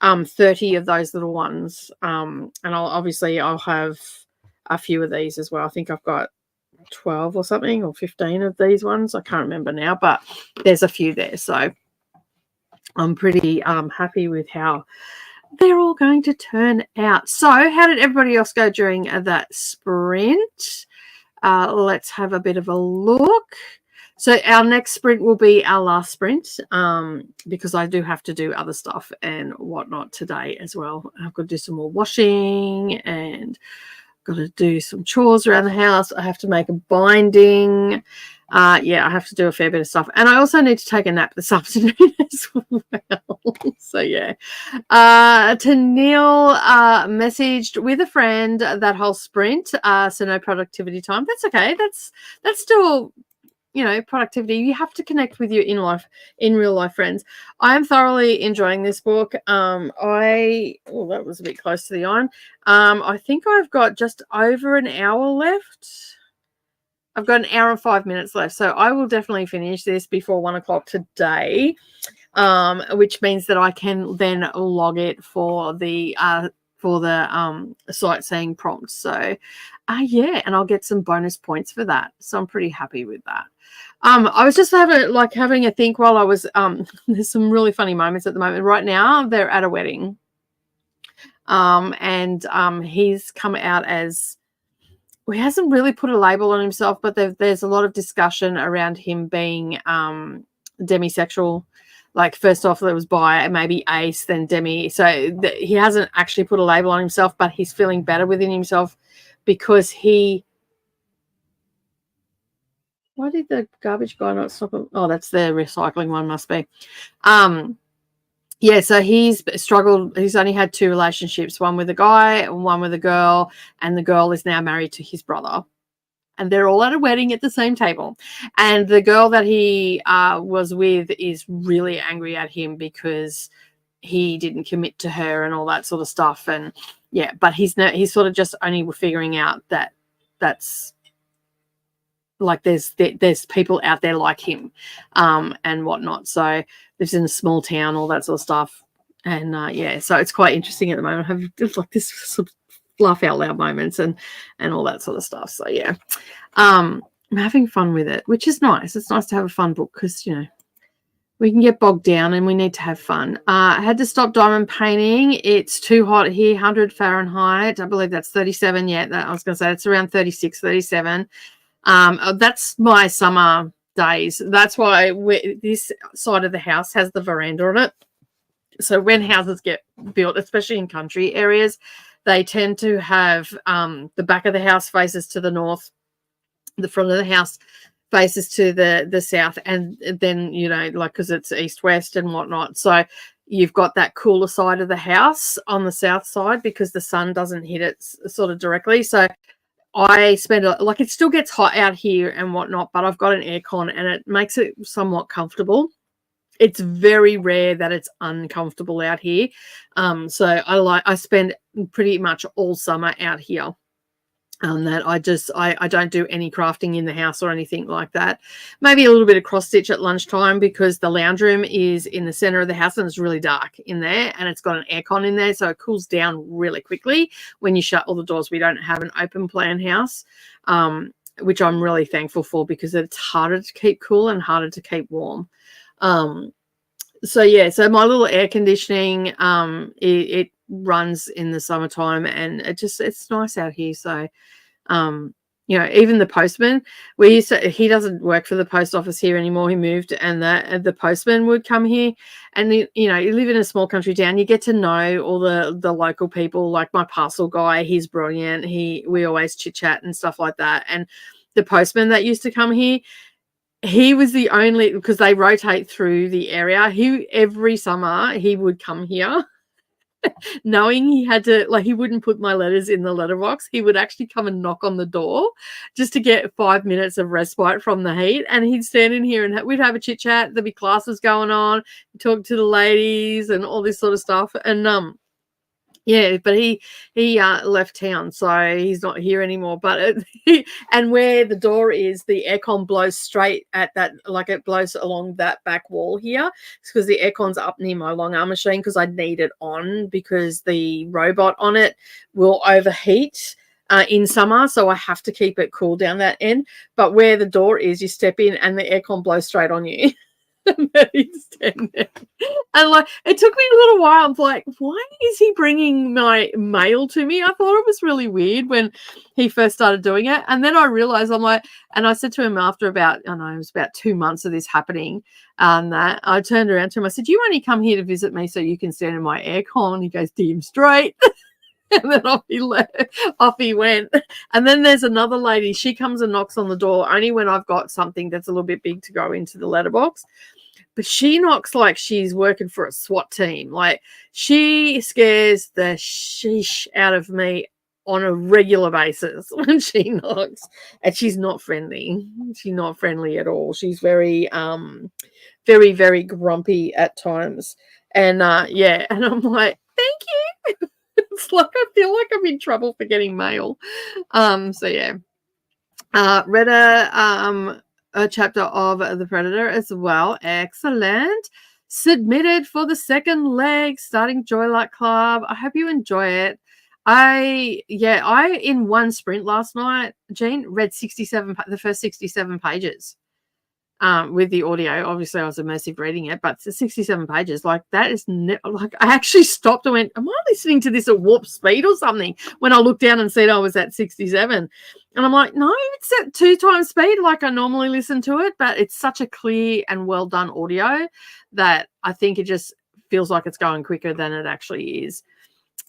30 of those little ones. And I'll have a few of these as well. I think I've got 12 or something, or 15 of these ones. I can't remember now, but there's a few there. So I'm pretty happy with how they're all going to turn out. So how did everybody else go during that sprint? Let's have a bit of a look. So our next sprint will be our last sprint, because I do have to do other stuff and whatnot today as well. I've got to do some more washing, and got to do some chores around the house. I have to make a binding. Yeah, I have to do a fair bit of stuff. And I also need to take a nap this afternoon as well. So, yeah. Tanil messaged with a friend that whole sprint, so no productivity time. That's okay. That's still, productivity. You have to connect with your in real life friends. I am thoroughly enjoying this book. That was a bit close to the iron. I think I've got just over an hour left. I've got an hour and 5 minutes left, so I will definitely finish this before 1 o'clock today, which means that I can then log it for the sightseeing prompt. So, yeah, and I'll get some bonus points for that. So I'm pretty happy with that. I was just having a think while I was there's some really funny moments at the moment. Right now, they're at a wedding, and he's come out as. Well, he hasn't really put a label on himself, but there's a lot of discussion around him being demisexual. Like, first off, there was bi, maybe ace, then demi. So he hasn't actually put a label on himself, but he's feeling better within himself because he. Why did the garbage guy not stop him? Oh, that's the recycling one, must be. Yeah, so he's struggled. He's only had 2 relationships, one with a guy and one with a girl, and the girl is now married to his brother. And they're all at a wedding at the same table. And the girl that he was with is really angry at him because he didn't commit to her and all that sort of stuff. And, yeah, but he's sort of just only figuring out that that's, like, there's people out there like him, and whatnot. So lives in a small town, all that sort of stuff. And yeah, so it's quite interesting at the moment. I have just like this sort of laugh out loud moments and all that sort of stuff. So yeah, I'm having fun with it, which is nice. It's nice to have a fun book because, we can get bogged down and we need to have fun. I had to stop diamond painting. It's too hot here, 100 Fahrenheit. I believe that's 37. Yeah, I was going to say it's around 36, 37. That's my summer days. That's why this side of the house has the veranda on it. So when houses get built, especially in country areas, they tend to have the back of the house faces to the north, the front of the house faces to the south, and then, you know, like, because it's east west and whatnot, so you've got that cooler side of the house on the south side because the sun doesn't hit it sort of directly. So I spend like, it still gets hot out here and whatnot, but I've got an aircon and it makes it somewhat comfortable. It's very rare that it's uncomfortable out here. So I spend pretty much all summer out here. That I don't do any crafting in the house or anything like that. Maybe a little bit of cross stitch at lunchtime because the lounge room is in the center of the house and it's really dark in there, and it's got an aircon in there, so it cools down really quickly when you shut all the doors. We don't have an open plan house, which I'm really thankful for because it's harder to keep cool and harder to keep warm. So yeah, so my little air conditioning, it runs in the summertime, and it's nice out here. So you know, even the postman, he doesn't work for the post office here anymore. He moved, and the postman would come here, and you know, you live in a small country town, you get to know all the local people. Like my parcel guy, he's brilliant. We always chit chat and stuff like that. And the postman that used to come here, he was the only, because they rotate through the area. Every summer he would come here knowing he had to, like, he wouldn't put my letters in the letterbox. He would actually come and knock on the door just to get 5 minutes of respite from the heat. And he'd stand in here and we'd have a chit chat. There'd be classes going on, talk to the ladies and all this sort of stuff. And yeah, but he left town, so he's not here anymore. But and where the door is, the aircon blows straight at that, like it blows along that back wall here. It's because the aircon's up near my long arm machine, because I need it on because the robot on it will overheat in summer, so I have to keep it cool down that end. But where the door is, you step in and the aircon blows straight on you. And he's standing there. And like, it took me a little while. I'm like, why is he bringing my mail to me? I thought it was really weird when he first started doing it. And then I realized, I'm like, and I said to him after about, I don't know, it was about 2 months of this happening, that I turned around to him. I said, you only come here to visit me so you can stand in my aircon. He goes, damn straight. And then off he went. And then there's another lady. She comes and knocks on the door only when I've got something that's a little bit big to go into the letterbox. But she knocks like she's working for a SWAT team. Like, she scares the sheesh out of me on a regular basis when she knocks. And she's not friendly. She's not friendly at all. She's very, very, very grumpy at times. And yeah, and I'm like, thank you. It's like I feel like I'm in trouble for getting mail. So yeah. Read a chapter of The Predator as well. Excellent. Submitted for the second leg, starting Joylight Club. I hope you enjoy it. I in one sprint last night, Jean, read the first 67 pages. With the audio. Obviously I was immersive reading it, but 67 pages, like, that is like, I actually stopped and went, am I listening to this at warp speed or something, when I looked down and said I was at 67? And I'm like, no, it's at 2 times speed like I normally listen to it. But it's such a clear and well done audio that I think it just feels like it's going quicker than it actually is.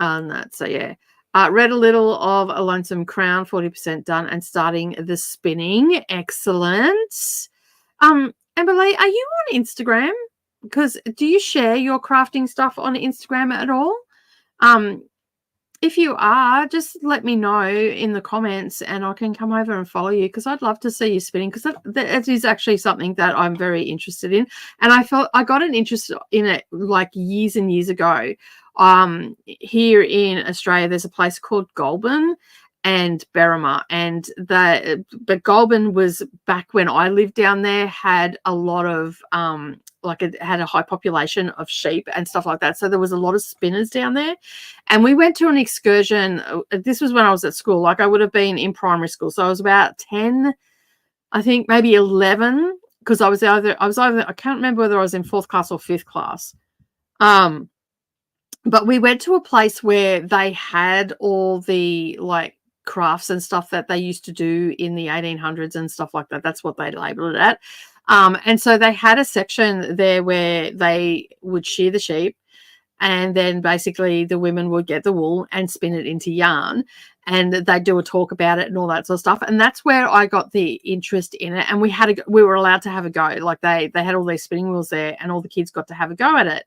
So yeah. Read a little of A Lonesome Crown, 40% done, and starting the spinning. Excellent. Amberly, are you on Instagram? Because do you share your crafting stuff on Instagram at all? If you are, just let me know in the comments and I can come over and follow you, because I'd love to see you spinning, because that is actually something that I'm very interested in. And I got an interest in it like years and years ago. Here in Australia, there's a place called Goulburn and Berrima, but Goulburn was, back when I lived down there, had a lot of like, it had a high population of sheep and stuff like that, so there was a lot of spinners down there. And we went to an excursion. This was when I was at school, like I would have been in primary school, so I was about 10, I think maybe 11, because I was either I can't remember whether I was in 4th class or 5th class. But we went to a place where they had all the like crafts and stuff that they used to do in the 1800s and stuff like that. That's what they labeled it at. And so they had a section there where they would shear the sheep, And then basically the women would get the wool and spin it into yarn, and they'd do a talk about it and all that sort of stuff. And that's where I got the interest in it. And we were allowed to have a go. Like they had all these spinning wheels there, and all the kids got to have a go at it.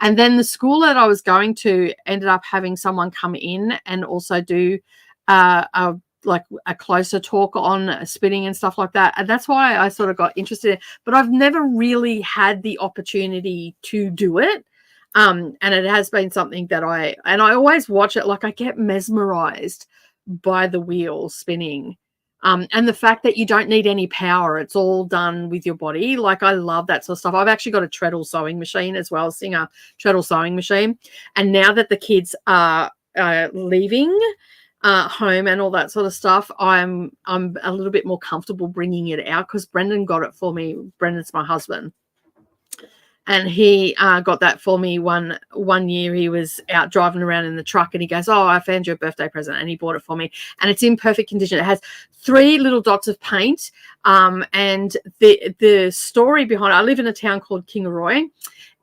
And then the school that I was going to ended up having someone come in and also do a closer talk on spinning and stuff like that. And that's why I sort of got interested. But I've never really had the opportunity to do it. And it has been something that I always watch it. Like I get mesmerized by the wheel spinning. And the fact that you don't need any power, it's all done with your body. Like I love that sort of stuff. I've actually got a treadle sewing machine as well, Singer treadle sewing machine. And now that the kids are leaving home and all that sort of stuff, I'm a little bit more comfortable bringing it out, because Brendan got it for me. Brendan's my husband. And he got that for me one year. He was out driving around in the truck, and he goes, "Oh, I found you a birthday present," and he bought it for me. And it's in perfect condition. It has 3 little dots of paint. And the story behind it, I live in a town called Kingaroy.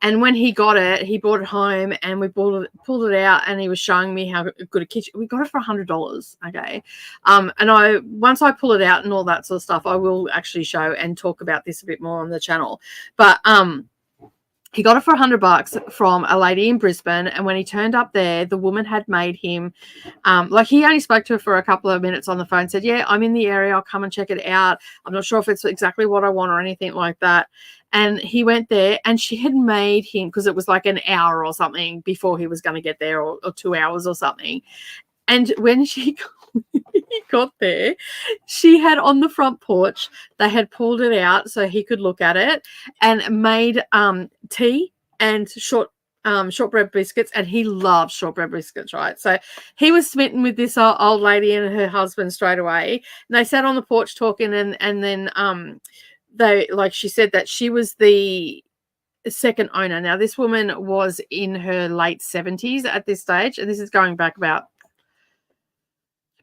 And when he got it, he brought it home, and we pulled it out, and he was showing me how good a kitchen. We got it for $100. Okay. And once I pull it out and all that sort of stuff, I will actually show and talk about this a bit more on the channel. But he got it for $100 from a lady in Brisbane. And when he turned up there, the woman had made him, he only spoke to her for a couple of minutes on the phone, said, "Yeah, I'm in the area. I'll come and check it out. I'm not sure if it's exactly what I want or anything like that." And he went there, and she had made him, because it was like an hour or something before he was going to get there, or 2 hours or something. And when he got there, she had on the front porch, they had pulled it out so he could look at it, and made tea and shortbread biscuits. And he loves shortbread biscuits, right? So he was smitten with this old lady and her husband straight away. And they sat on the porch talking, and then she said that she was the second owner. Now, this woman was in her late 70s at this stage, and this is going back about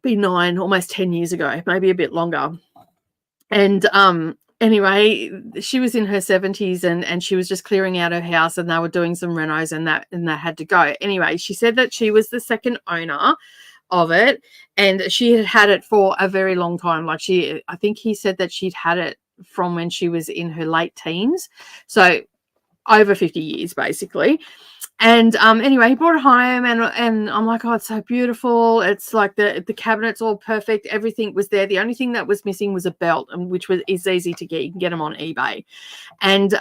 almost 10 years ago, maybe a bit longer. And anyway, she was in her 70s, and she was just clearing out her house, and they were doing some renos, and that had to go. Anyway, she said that she was the second owner of it, and she had had it for a very long time. I think he said that she'd had it from when she was in her late teens, so over 50 years basically. And anyway, he brought it home, and I'm like, "Oh, it's so beautiful. It's like the cabinet's all perfect. Everything was there. The only thing that was missing was a belt, and which is easy to get. You can get them on eBay." And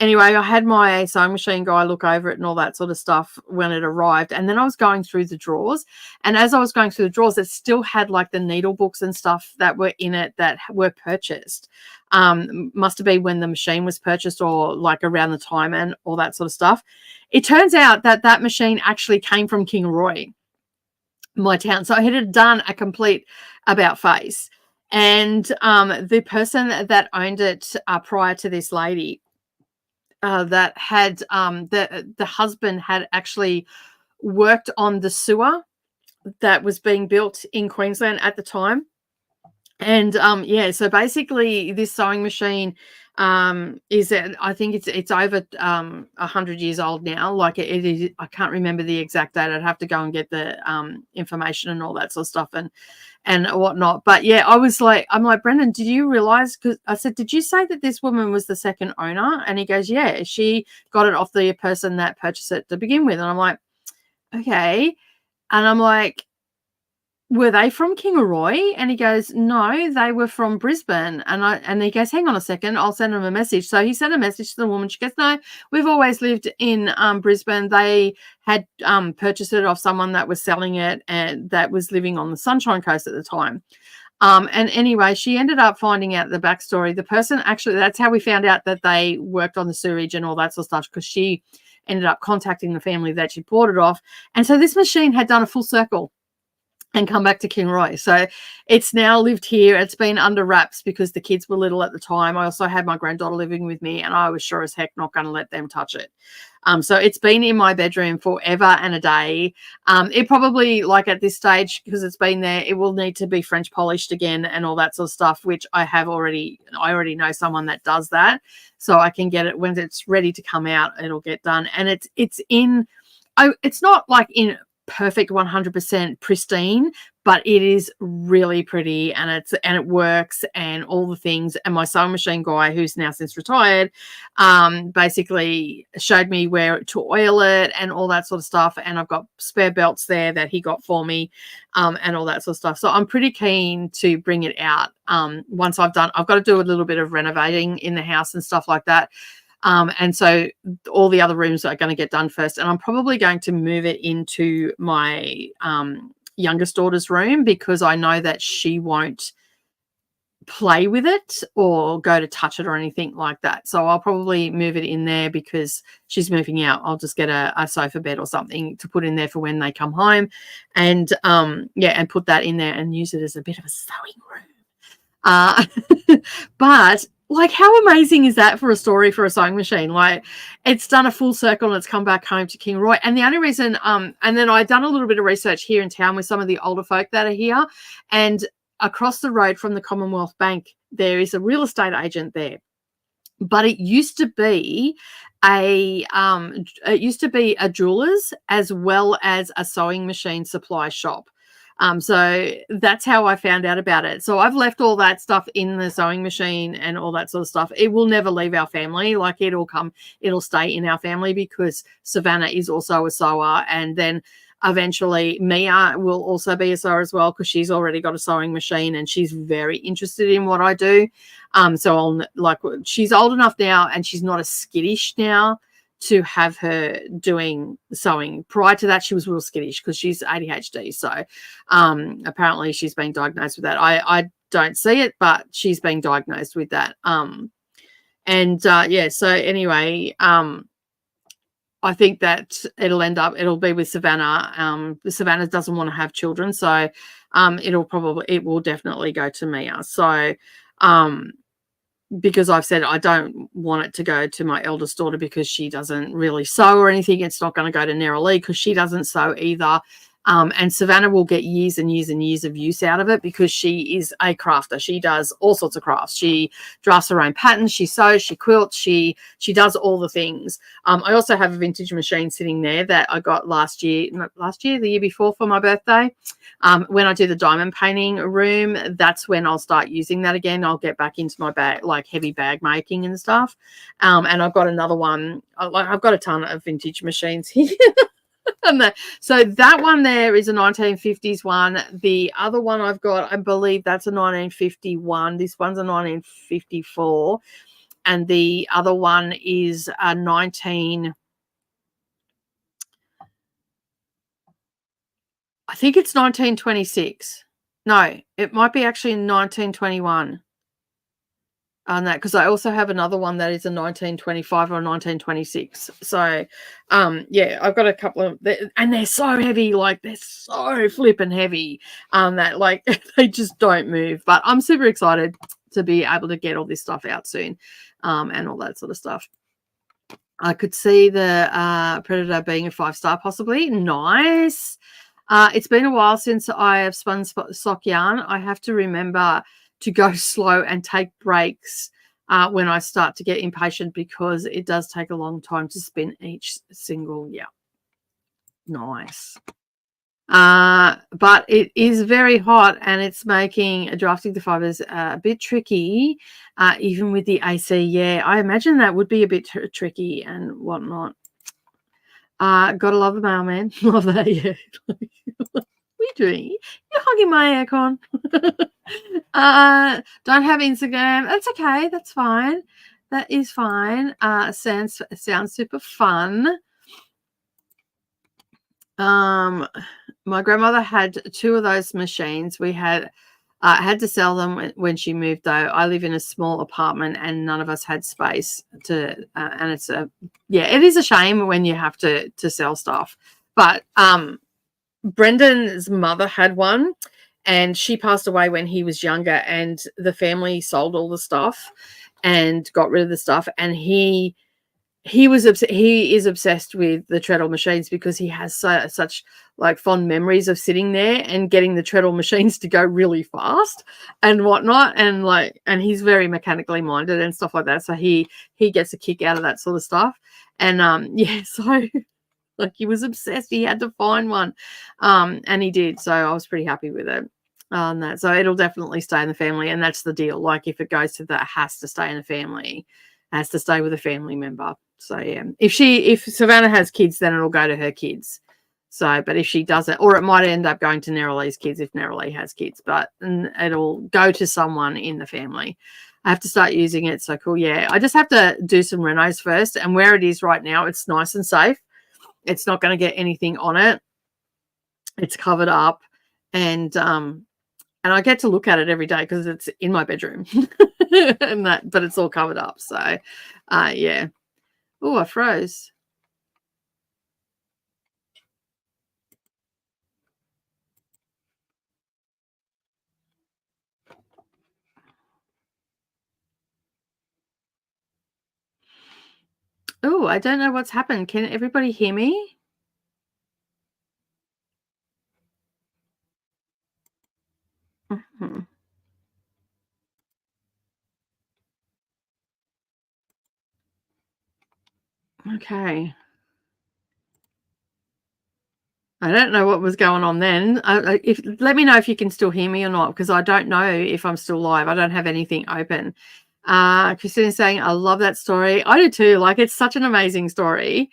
anyway, I had my sewing machine guy look over it and all that sort of stuff when it arrived. And then I was going through the drawers, and as I was going through the drawers, it still had like the needle books and stuff that were in it that were purchased. Must have been when the machine was purchased, or like around the time, and all that sort of stuff. It turns out that machine actually came from Kingaroy, my town. So it had done a complete about face. And the person that owned it prior to this lady, that had the husband had actually worked on the sewer that was being built in Queensland at the time. And so basically this sewing machine is, I think it's over 100 years old now. Like it is, I can't remember the exact date. I'd have to go and get the information and all that sort of stuff and whatnot. But yeah, I'm like, "Brendan, did you realize?" Because I said, "Did you say that this woman was the second owner?" And he goes, "Yeah, she got it off the person that purchased it to begin with." And I'm like, "Okay." And I'm like, "Were they from Kingaroy?" And he goes, "No, they were from Brisbane." And he goes, "Hang on a second, I'll send him a message." So he sent a message to the woman. She goes, "No, we've always lived in Brisbane." They had purchased it off someone that was selling it, and that was living on the Sunshine Coast at the time. And anyway, she ended up finding out the backstory. The person actually, that's how we found out that they worked on the sewerage and all that sort of stuff, because she ended up contacting the family that she bought it off. And so this machine had done a full circle. and come back to Kinroy. So it's now lived here. It's been under wraps because the kids were little at the time. I also had my granddaughter living with me, and I was sure as heck not going to let them touch it. So it's been in my bedroom forever and a day. It probably, like at this stage, because it's been there, it will need to be French polished again and all that sort of stuff, which I already know someone that does that. So I can get it when it's ready to come out, it'll get done. And it's not like in perfect 100% pristine, but it is really pretty, and it works and all the things. And my sewing machine guy, who's now since retired, basically showed me where to oil it and all that sort of stuff. And I've got spare belts there that he got for me, and all that sort of stuff. So I'm pretty keen to bring it out. Once I've got to do a little bit of renovating in the house and stuff like that. And so all the other rooms are going to get done first. And I'm probably going to move it into my youngest daughter's room, because I know that she won't play with it or go to touch it or anything like that. So I'll probably move it in there because she's moving out. I'll just get a sofa bed or something to put in there for when they come home, and and put that in there and use it as a bit of a sewing room. But like, how amazing is that for a story for a sewing machine? Like, it's done a full circle and it's come back home to Kinroy. And the only reason, and then I'd done a little bit of research here in town with some of the older folk that are here, and across the road from the Commonwealth Bank, there is a real estate agent there. But it used to be a jeweler's as well as a sewing machine supply shop. So that's how I found out about it. So I've left all that stuff in the sewing machine and all that sort of stuff. It will never leave our family. Like, it'll stay in our family, because Savannah is also a sewer. And then eventually Mia will also be a sewer as well, because she's already got a sewing machine and she's very interested in what I do. So she's old enough now and she's not as skittish now to have her doing sewing. Prior to that, she was real skittish because she's ADHD. So apparently she's been diagnosed with that. I don't see it, but she's been diagnosed with that. So anyway, I think that it'll be with Savannah. Savannah doesn't want to have children, so it will definitely go to Mia. So because I've said I don't want it to go to my eldest daughter because she doesn't really sew or anything. It's not going to go to Neroli because she doesn't sew either. And Savannah will get years and years and years of use out of it because she is a crafter. She does all sorts of crafts. She drafts her own patterns. She sews. She quilts. She does all the things. I also have a vintage machine sitting there that I got the year before for my birthday. When I do the diamond painting room, that's when I'll start using that again. I'll get back into my bag, like heavy bag making and stuff. And I've got another one. I've got a ton of vintage machines here. So that one there is a 1950s one. The other one I've got, I believe that's a 1951. This one's a 1954. And the other one is a I think it's 1926. No, it might be actually 1921. On that, because I also have another one that is a 1925 or 1926. So I've got a couple of, and they're so heavy, like they're so flipping heavy, that like they just don't move. But I'm super excited to be able to get all this stuff out soon, and all that sort of stuff. I could see the Predator being a 5-star possibly. Nice. It's been a while since I have spun sock yarn. I have to remember to go slow and take breaks when I start to get impatient, because it does take a long time to spin each single. Yeah, nice. But it is very hot and it's making drafting the fibers a bit tricky, even with the AC. Yeah, I imagine that would be a bit tricky and whatnot. Gotta love the mailman. Love that. Yeah. What are you doing? You're hogging my aircon. Don't have Instagram. That's okay. That's fine. That is fine. Sounds super fun. My grandmother had 2 of those machines. We had to sell them when she moved, though. I live in a small apartment and none of us had space to, and it is a shame when you have to sell stuff. But Brendan's mother had one, and she passed away when he was younger, and the family sold all the stuff and got rid of the stuff, and he is obsessed with the treadle machines because he has such like fond memories of sitting there and getting the treadle machines to go really fast and whatnot, and he's very mechanically minded and stuff like that, so he gets a kick out of that sort of stuff. And yeah, so like he was obsessed, he had to find one, and he did, so I was pretty happy with it on that. So it'll definitely stay in the family, and that's the deal. Like if it goes to that, it has to stay in the family, has to stay with a family member. So yeah, if Savannah has kids, then it'll go to her kids. So, but if she doesn't, or it might end up going to Neralee's kids if Nerralee has kids, but it'll go to someone in the family. I have to start using it. So cool. Yeah, I just have to do some renos first, and where it is right now, it's nice and safe. It's not going to get anything on it. It's covered up, and I get to look at it every day because it's in my bedroom, and but it's all covered up. So, yeah. Oh, I froze. Oh, I don't know what's happened. Can everybody hear me? Mm-hmm. Okay. I don't know what was going on then. Let me know if you can still hear me or not, because I don't know if I'm still live. I don't have anything open. Christina's saying, I love that story. I do too. Like, it's such an amazing story.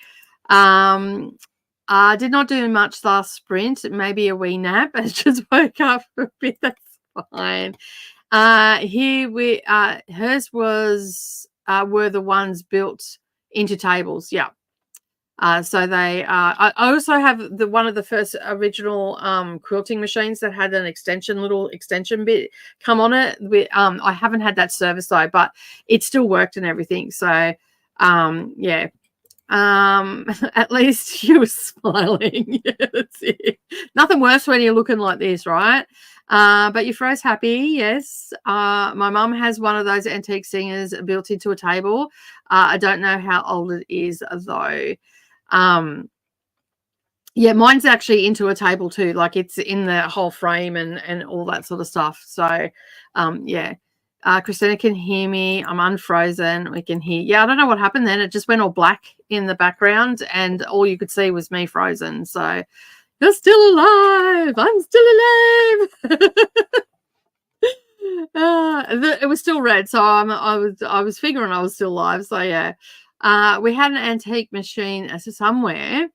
I did not do much last sprint, maybe a wee nap. I just woke up for a bit. That's fine. Hers were the ones built into tables. Yeah. So they I also have one of the first original quilting machines that had an little extension bit come on it. I haven't had that service though, but it still worked and everything. So yeah. At least you were smiling. Yeah, that's it. Nothing worse when you're looking like this, right? But you froze happy, yes. My mum has one of those antique singers built into a table. I don't know how old it is though. Yeah, mine's actually into a table too. Like it's in the whole frame and all that sort of stuff. So, yeah. Christina can hear me. I'm unfrozen. We can hear. Yeah, I don't know what happened then. It just went all black in the background, and all you could see was me frozen. So, you're still alive. I'm still alive. It was still red, so I was figuring I was still alive. So yeah, we had an antique machine somewhere.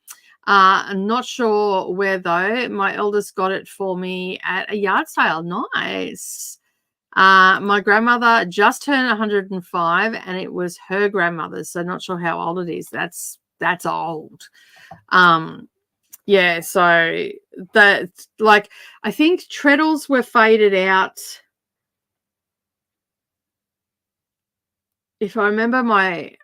I'm not sure where though. My eldest got it for me at a yard sale. Nice. My grandmother just turned 105, and it was her grandmother's. So not sure how old it is. That's old. Yeah. So that, like, I think treadles were faded out. If I remember my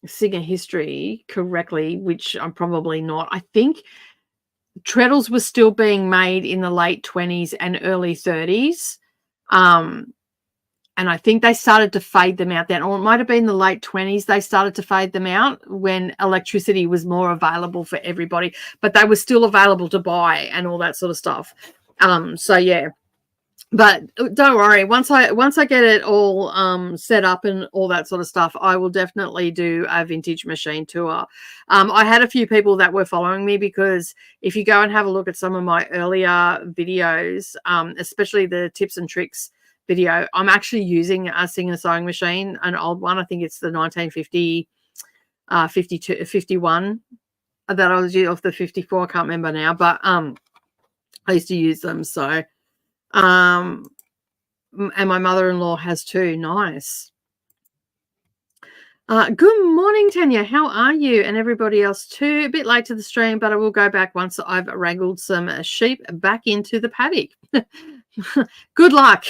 singer history correctly, which I'm probably not, I think treadles were still being made in the late 20s and early 30s. And I think they started to fade them out then, or it might have been the late 20s they started to fade them out when electricity was more available for everybody, but they were still available to buy and all that sort of stuff. So yeah. But don't worry, once I get it all set up and all that sort of stuff, I will definitely do a vintage machine tour. I had a few people that were following me, because if you go and have a look at some of my earlier videos, especially the tips and tricks video, I'm actually using a Singer sewing machine, an old one. I think it's the 1950 51 that I was using, off the 54. I can't remember now, but I used to use them. So and my mother-in-law has too. Nice. Good morning, Tanya. How are you? And everybody else too. A bit late to the stream, but I will go back once I've wrangled some sheep back into the paddock. Good luck.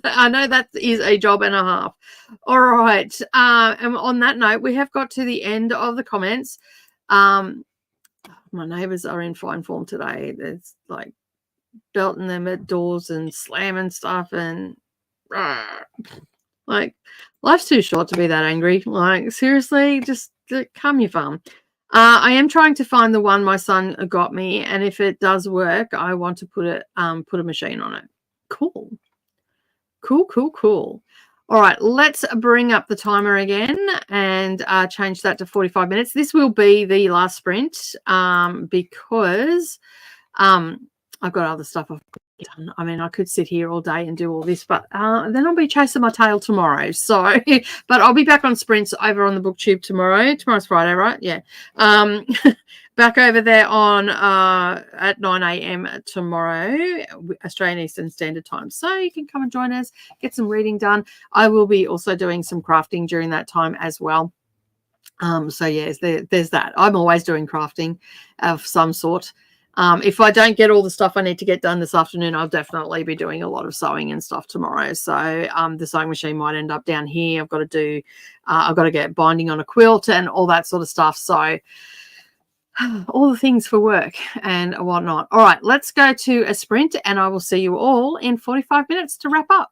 I know that is a job and a half. All right. And on that note, we have got to the end of the comments. my neighbours are in fine form today. There's like belting them at doors and slamming stuff and like life's too short to be that angry. Like seriously, just calm your farm. I am trying to find the one my son got me, and if it does work, I want to put a machine on it. Cool. All right, let's bring up the timer again and change that to 45 minutes. This will be the last sprint because I've got other stuff I've done. I mean, I could sit here all day and do all this, but then I'll be chasing my tail tomorrow. So, but I'll be back on sprints over on the BookTube tomorrow. Tomorrow's Friday, right? Yeah. Back over there on at 9 a.m. tomorrow, Australian Eastern Standard Time. So you can come and join us, get some reading done. I will be also doing some crafting during that time as well. So yes, there's that. I'm always doing crafting of some sort. If I don't get all the stuff I need to get done this afternoon, I'll definitely be doing a lot of sewing and stuff tomorrow. So the sewing machine might end up down here. I've got to get binding on a quilt and all that sort of stuff. So all the things for work and whatnot. All right, let's go to a sprint and I will see you all in 45 minutes to wrap up.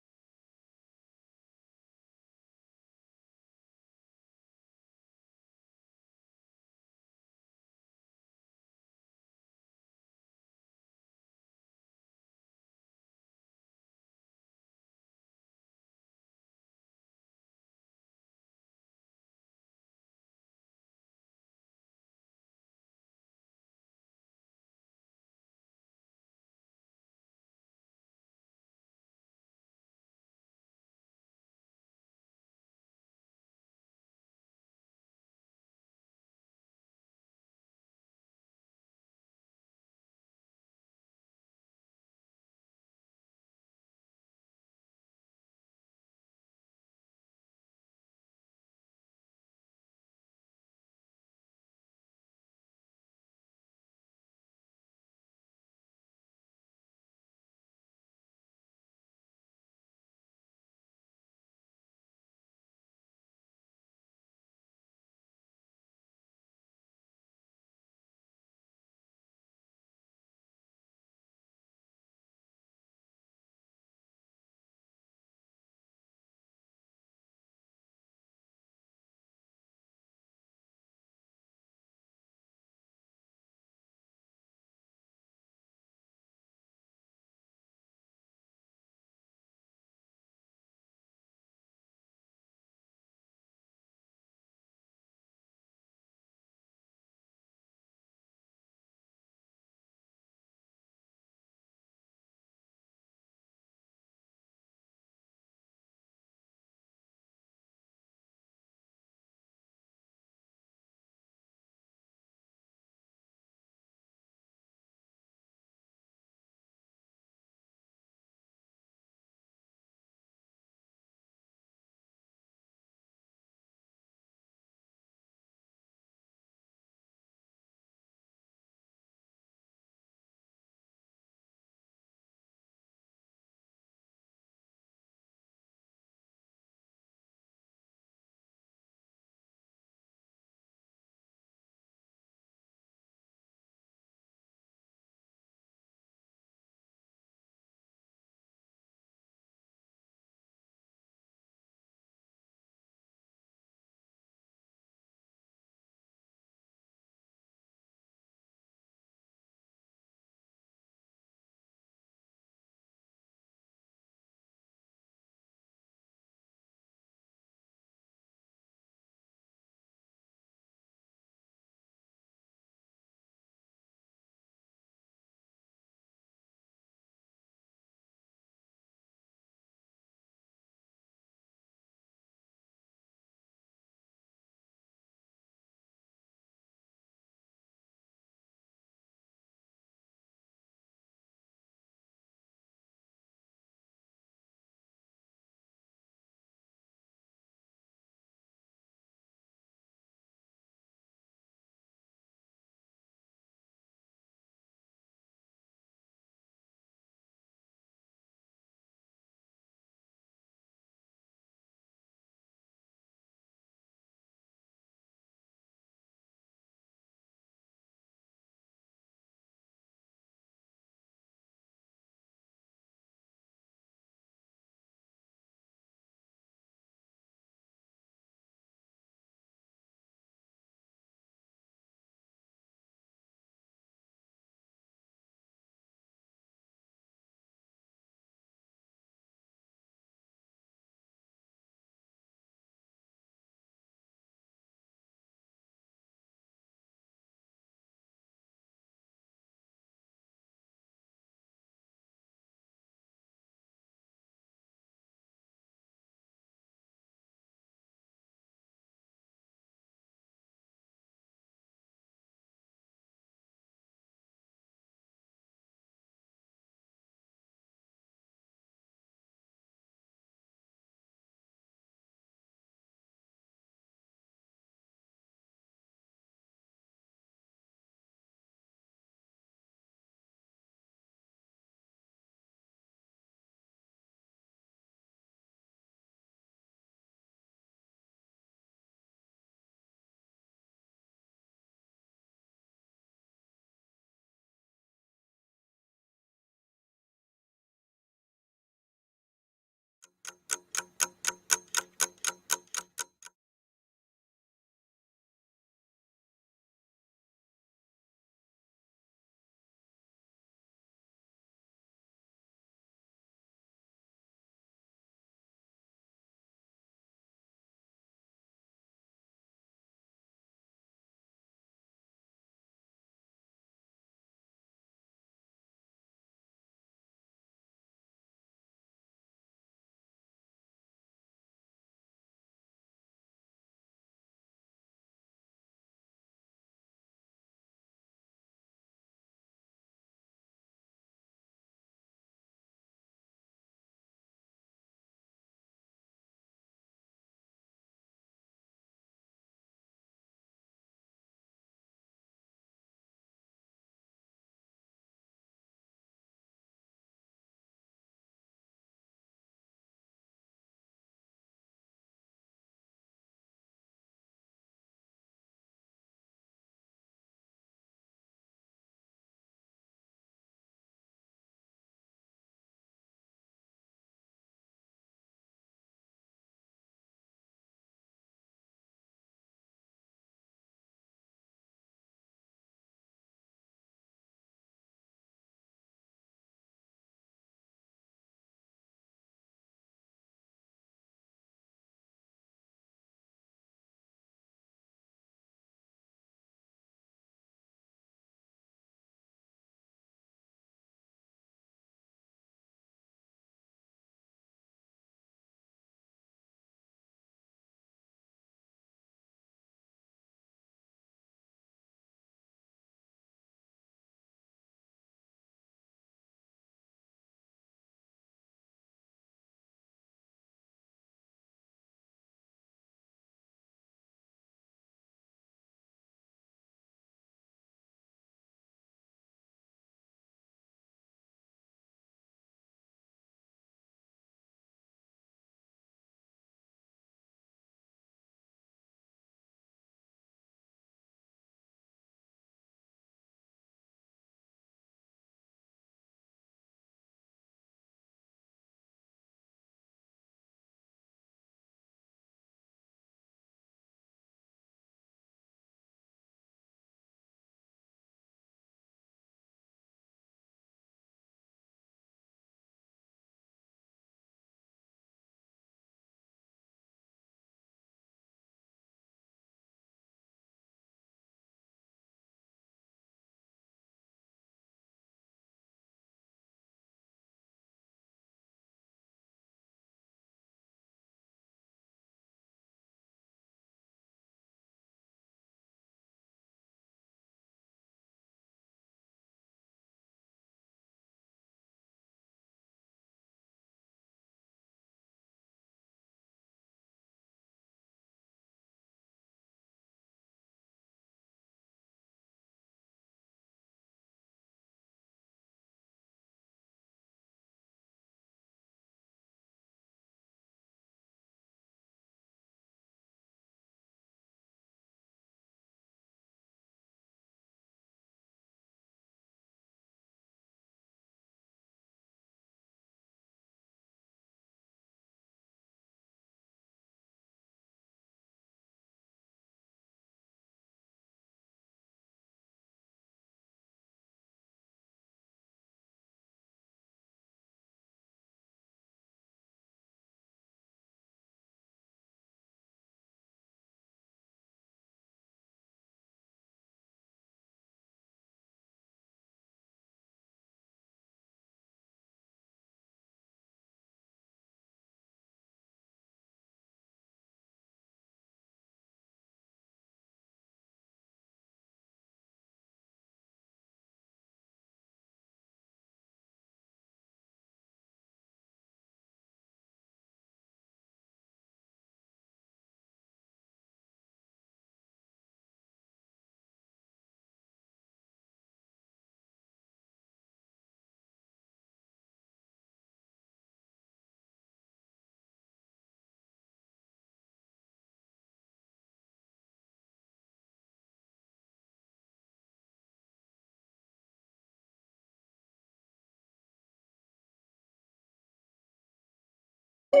All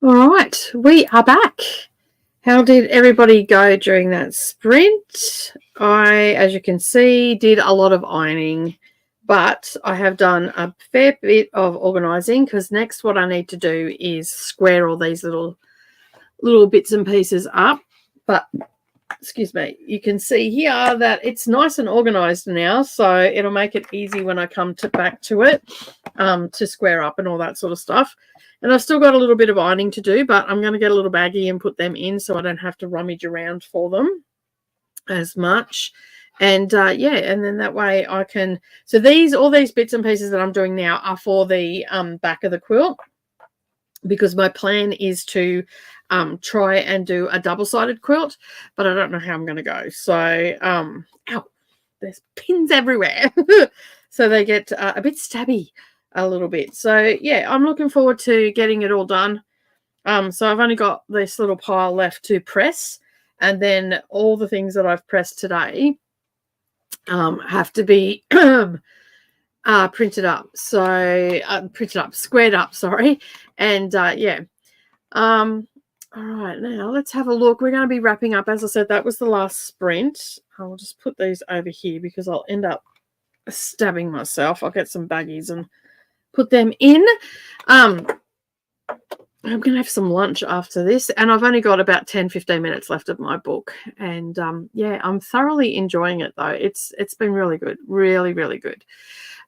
right, we are back. How did everybody go during that sprint? I, as you can see, did a lot of ironing, but I have done a fair bit of organising because next what I need to do is square all these little bits and pieces up. But excuse me, you can see here that it's nice and organised now, so it'll make it easy when I come back to it to square up and all that sort of stuff. And I've still got a little bit of ironing to do, but I'm going to get a little baggie and put them in so I don't have to rummage around for them as much. And yeah, and then that way I can, so all these bits and pieces that I'm doing now are for the back of the quilt, because my plan is to try and do a double-sided quilt, but I don't know how I'm going to go. So, ow, there's pins everywhere. So they get a bit stabby a little bit. So, yeah, I'm looking forward to getting it all done. So I've only got this little pile left to press, and then all the things that I've pressed today have to be printed up. So squared up, sorry. And yeah. All right, now let's have a look. We're going to be wrapping up. As I said, that was the last sprint. I'll just put these over here because I'll end up stabbing myself. I'll get some baggies and put them in. I'm going to have some lunch after this, and I've only got about 10-15 minutes left of my book. And yeah, I'm thoroughly enjoying it though. It's been really good, really, really good.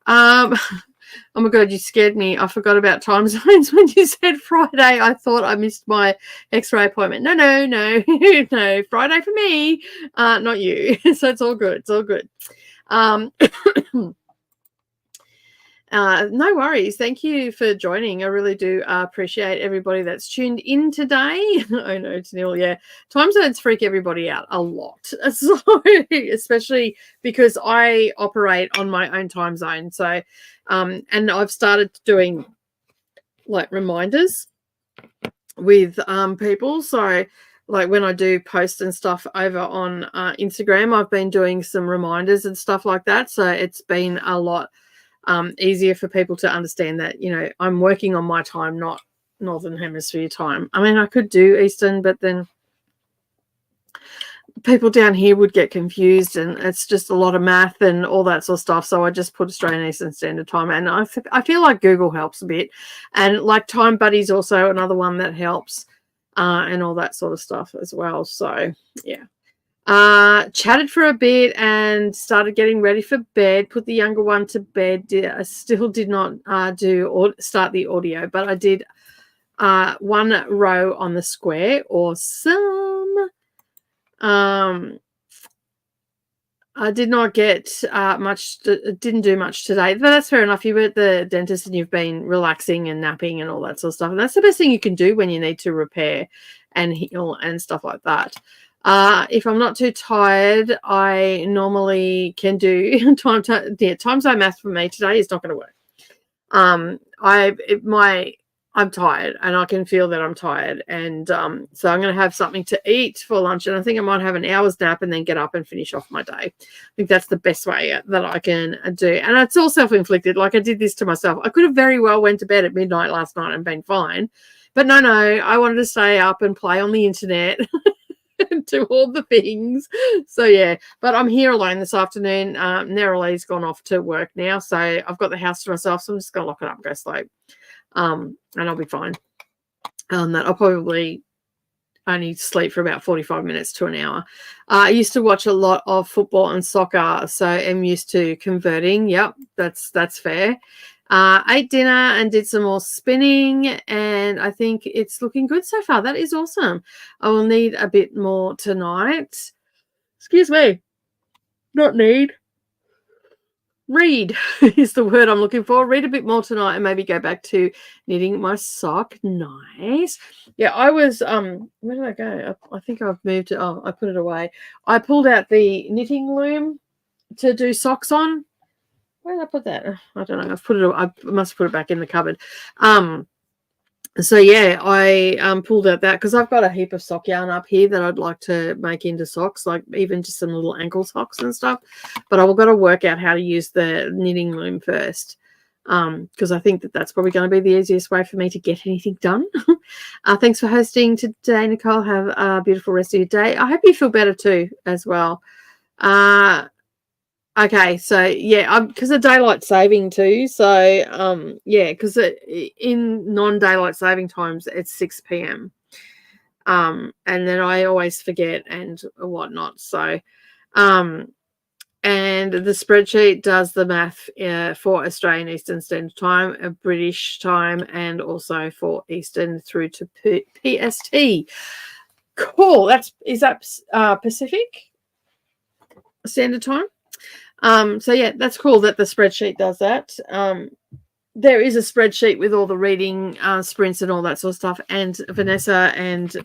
Oh my God, you scared me. I forgot about time zones when you said Friday. I thought I missed my X-ray appointment. No, no, Friday for me, not you. So it's all good. It's all good. No worries. Thank you for joining. I really do appreciate everybody that's tuned in today. Oh no, Tanil, yeah. Time zones freak everybody out a lot. So, especially because I operate on my own time zone. So, and I've started doing like reminders with people. So, like when I do post and stuff over on Instagram, I've been doing some reminders and stuff like that. So it's been a lot easier for people to understand that, you know, I'm working on my time, not Northern Hemisphere time. I mean, I could do Eastern, but then people down here would get confused, and it's just a lot of math and all that sort of stuff. So I just put Australian Eastern Standard Time, and I feel like Google helps a bit, and like Time Buddy's also another one that helps, and all that sort of stuff as well. So yeah. Chatted for a bit and started getting ready for bed, put the younger one to bed. I still did not start the audio, but I did one row on the square. Awesome. I did not get much, didn't do much today, but that's fair enough. You were at the dentist and you've been relaxing and napping and all that sort of stuff. And that's the best thing you can do when you need to repair and heal and stuff like that. If I'm not too tired, I normally can do time zone math for me today is not going to work. I'm tired and I can feel that I'm tired. And so I'm going to have something to eat for lunch. And I think I might have an hour's nap and then get up and finish off my day. I think that's the best way that I can do. And it's all self-inflicted. Like I did this to myself. I could have very well went to bed at midnight last night and been fine. But no, I wanted to stay up and play on the internet. Do all the things. So yeah, but I'm here alone this afternoon. Neralee's gone off to work now, so I've got the house to myself, so I'm just gonna lock it up and go sleep, and I'll be fine. That I'll probably only sleep for about 45 minutes to an hour. I used to watch a lot of football and soccer, so I'm used to converting. Yep, that's fair. Ate dinner and did some more spinning, and I think it's looking good so far. That is awesome. I will need a bit more tonight. Excuse me. Not need. Read is the word I'm looking for. Read a bit more tonight and maybe go back to knitting my sock. Nice. Yeah, I was, where did I go? I think I've moved it. Oh, I put it away. I pulled out the knitting loom to do socks on. Where did I put that? I don't know. I must put it back in the cupboard. So yeah, I pulled out that because I've got a heap of sock yarn up here that I'd like to make into socks, like even just some little ankle socks and stuff. But I've got to work out how to use the knitting loom first, because I think that that's probably going to be the easiest way for me to get anything done. Thanks for hosting today, Nicole. Have a beautiful rest of your day. I hope you feel better too as well. Okay, so yeah, because of daylight saving too. So yeah, because in non-daylight saving times it's 6 p.m. And then I always forget and whatnot. So and the spreadsheet does the math for Australian Eastern Standard Time, British time, and also for Eastern through to PST. Cool. Is that Pacific Standard Time? So yeah, that's cool that the spreadsheet does that. There is a spreadsheet with all the reading sprints and all that sort of stuff. And Vanessa and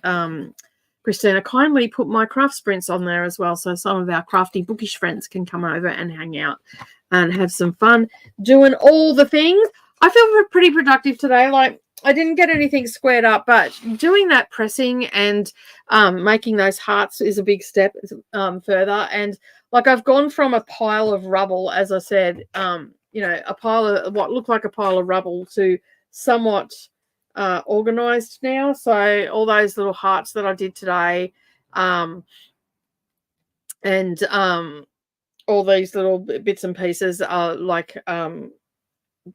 Christina kindly put my craft sprints on there as well. So some of our crafty bookish friends can come over and hang out and have some fun doing all the things. I feel pretty productive today. Like, I didn't get anything squared up, but doing that pressing and making those hearts is a big step further. And like, I've gone from a pile of rubble, as I said, a pile of what looked like a pile of rubble to somewhat organized now. So all those little hearts that I did today, and all these little bits and pieces are like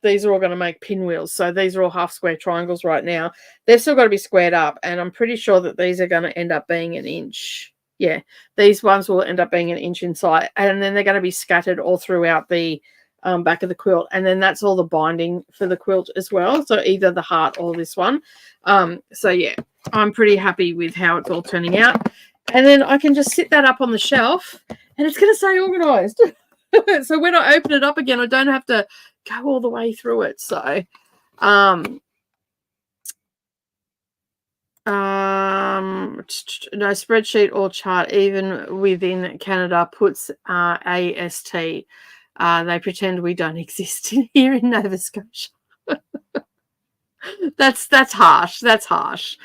these are all going to make pinwheels. So these are all half square triangles right now. They've still got to be squared up, and I'm pretty sure that these are going to end up being an inch. Yeah, these ones will end up being an inch inside, and then they're going to be scattered all throughout the back of the quilt, and then that's all the binding for the quilt as well. So either the heart or this one. So yeah, I'm pretty happy with how it's all turning out. And then I can just sit that up on the shelf, and it's going to say organized. So when I open it up again, I don't have to go all the way through it. So no spreadsheet or chart, even within Canada, puts AST. They pretend we don't exist here in Nova Scotia. That's harsh. That's harsh.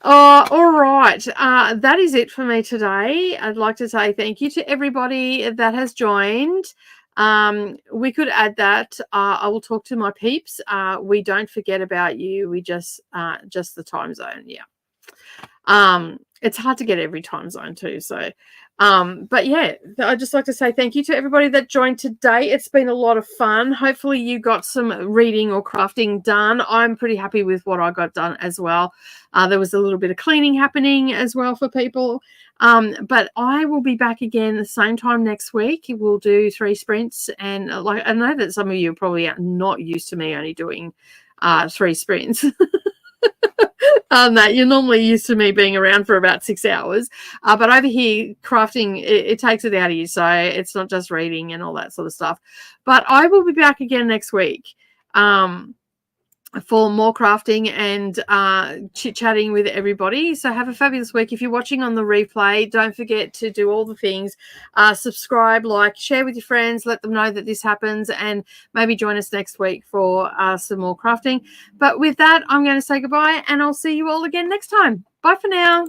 All right. That is it for me today. I'd like to say thank you to everybody that has joined. We could add that. I will talk to my peeps. We don't forget about you. We just the time zone. Yeah. It's hard to get every time zone too. So, but yeah, I'd just like to say thank you to everybody that joined today. It's been a lot of fun. Hopefully you got some reading or crafting done. I'm pretty happy with what I got done as well. There was a little bit of cleaning happening as well for people. But I will be back again the same time next week. We'll do 3 sprints, and like, I know that some of you are probably not used to me only doing 3 sprints. That you're normally used to me being around for about 6 hours, but over here crafting it takes it out of you, so it's not just reading and all that sort of stuff. But I will be back again next week for more crafting and chit-chatting with everybody. So have a fabulous week. If you're watching on the replay, don't forget to do all the things. Subscribe, like, share with your friends, let them know that this happens, and maybe join us next week for some more crafting. But with that, I'm going to say goodbye, and I'll see you all again next time. Bye for now.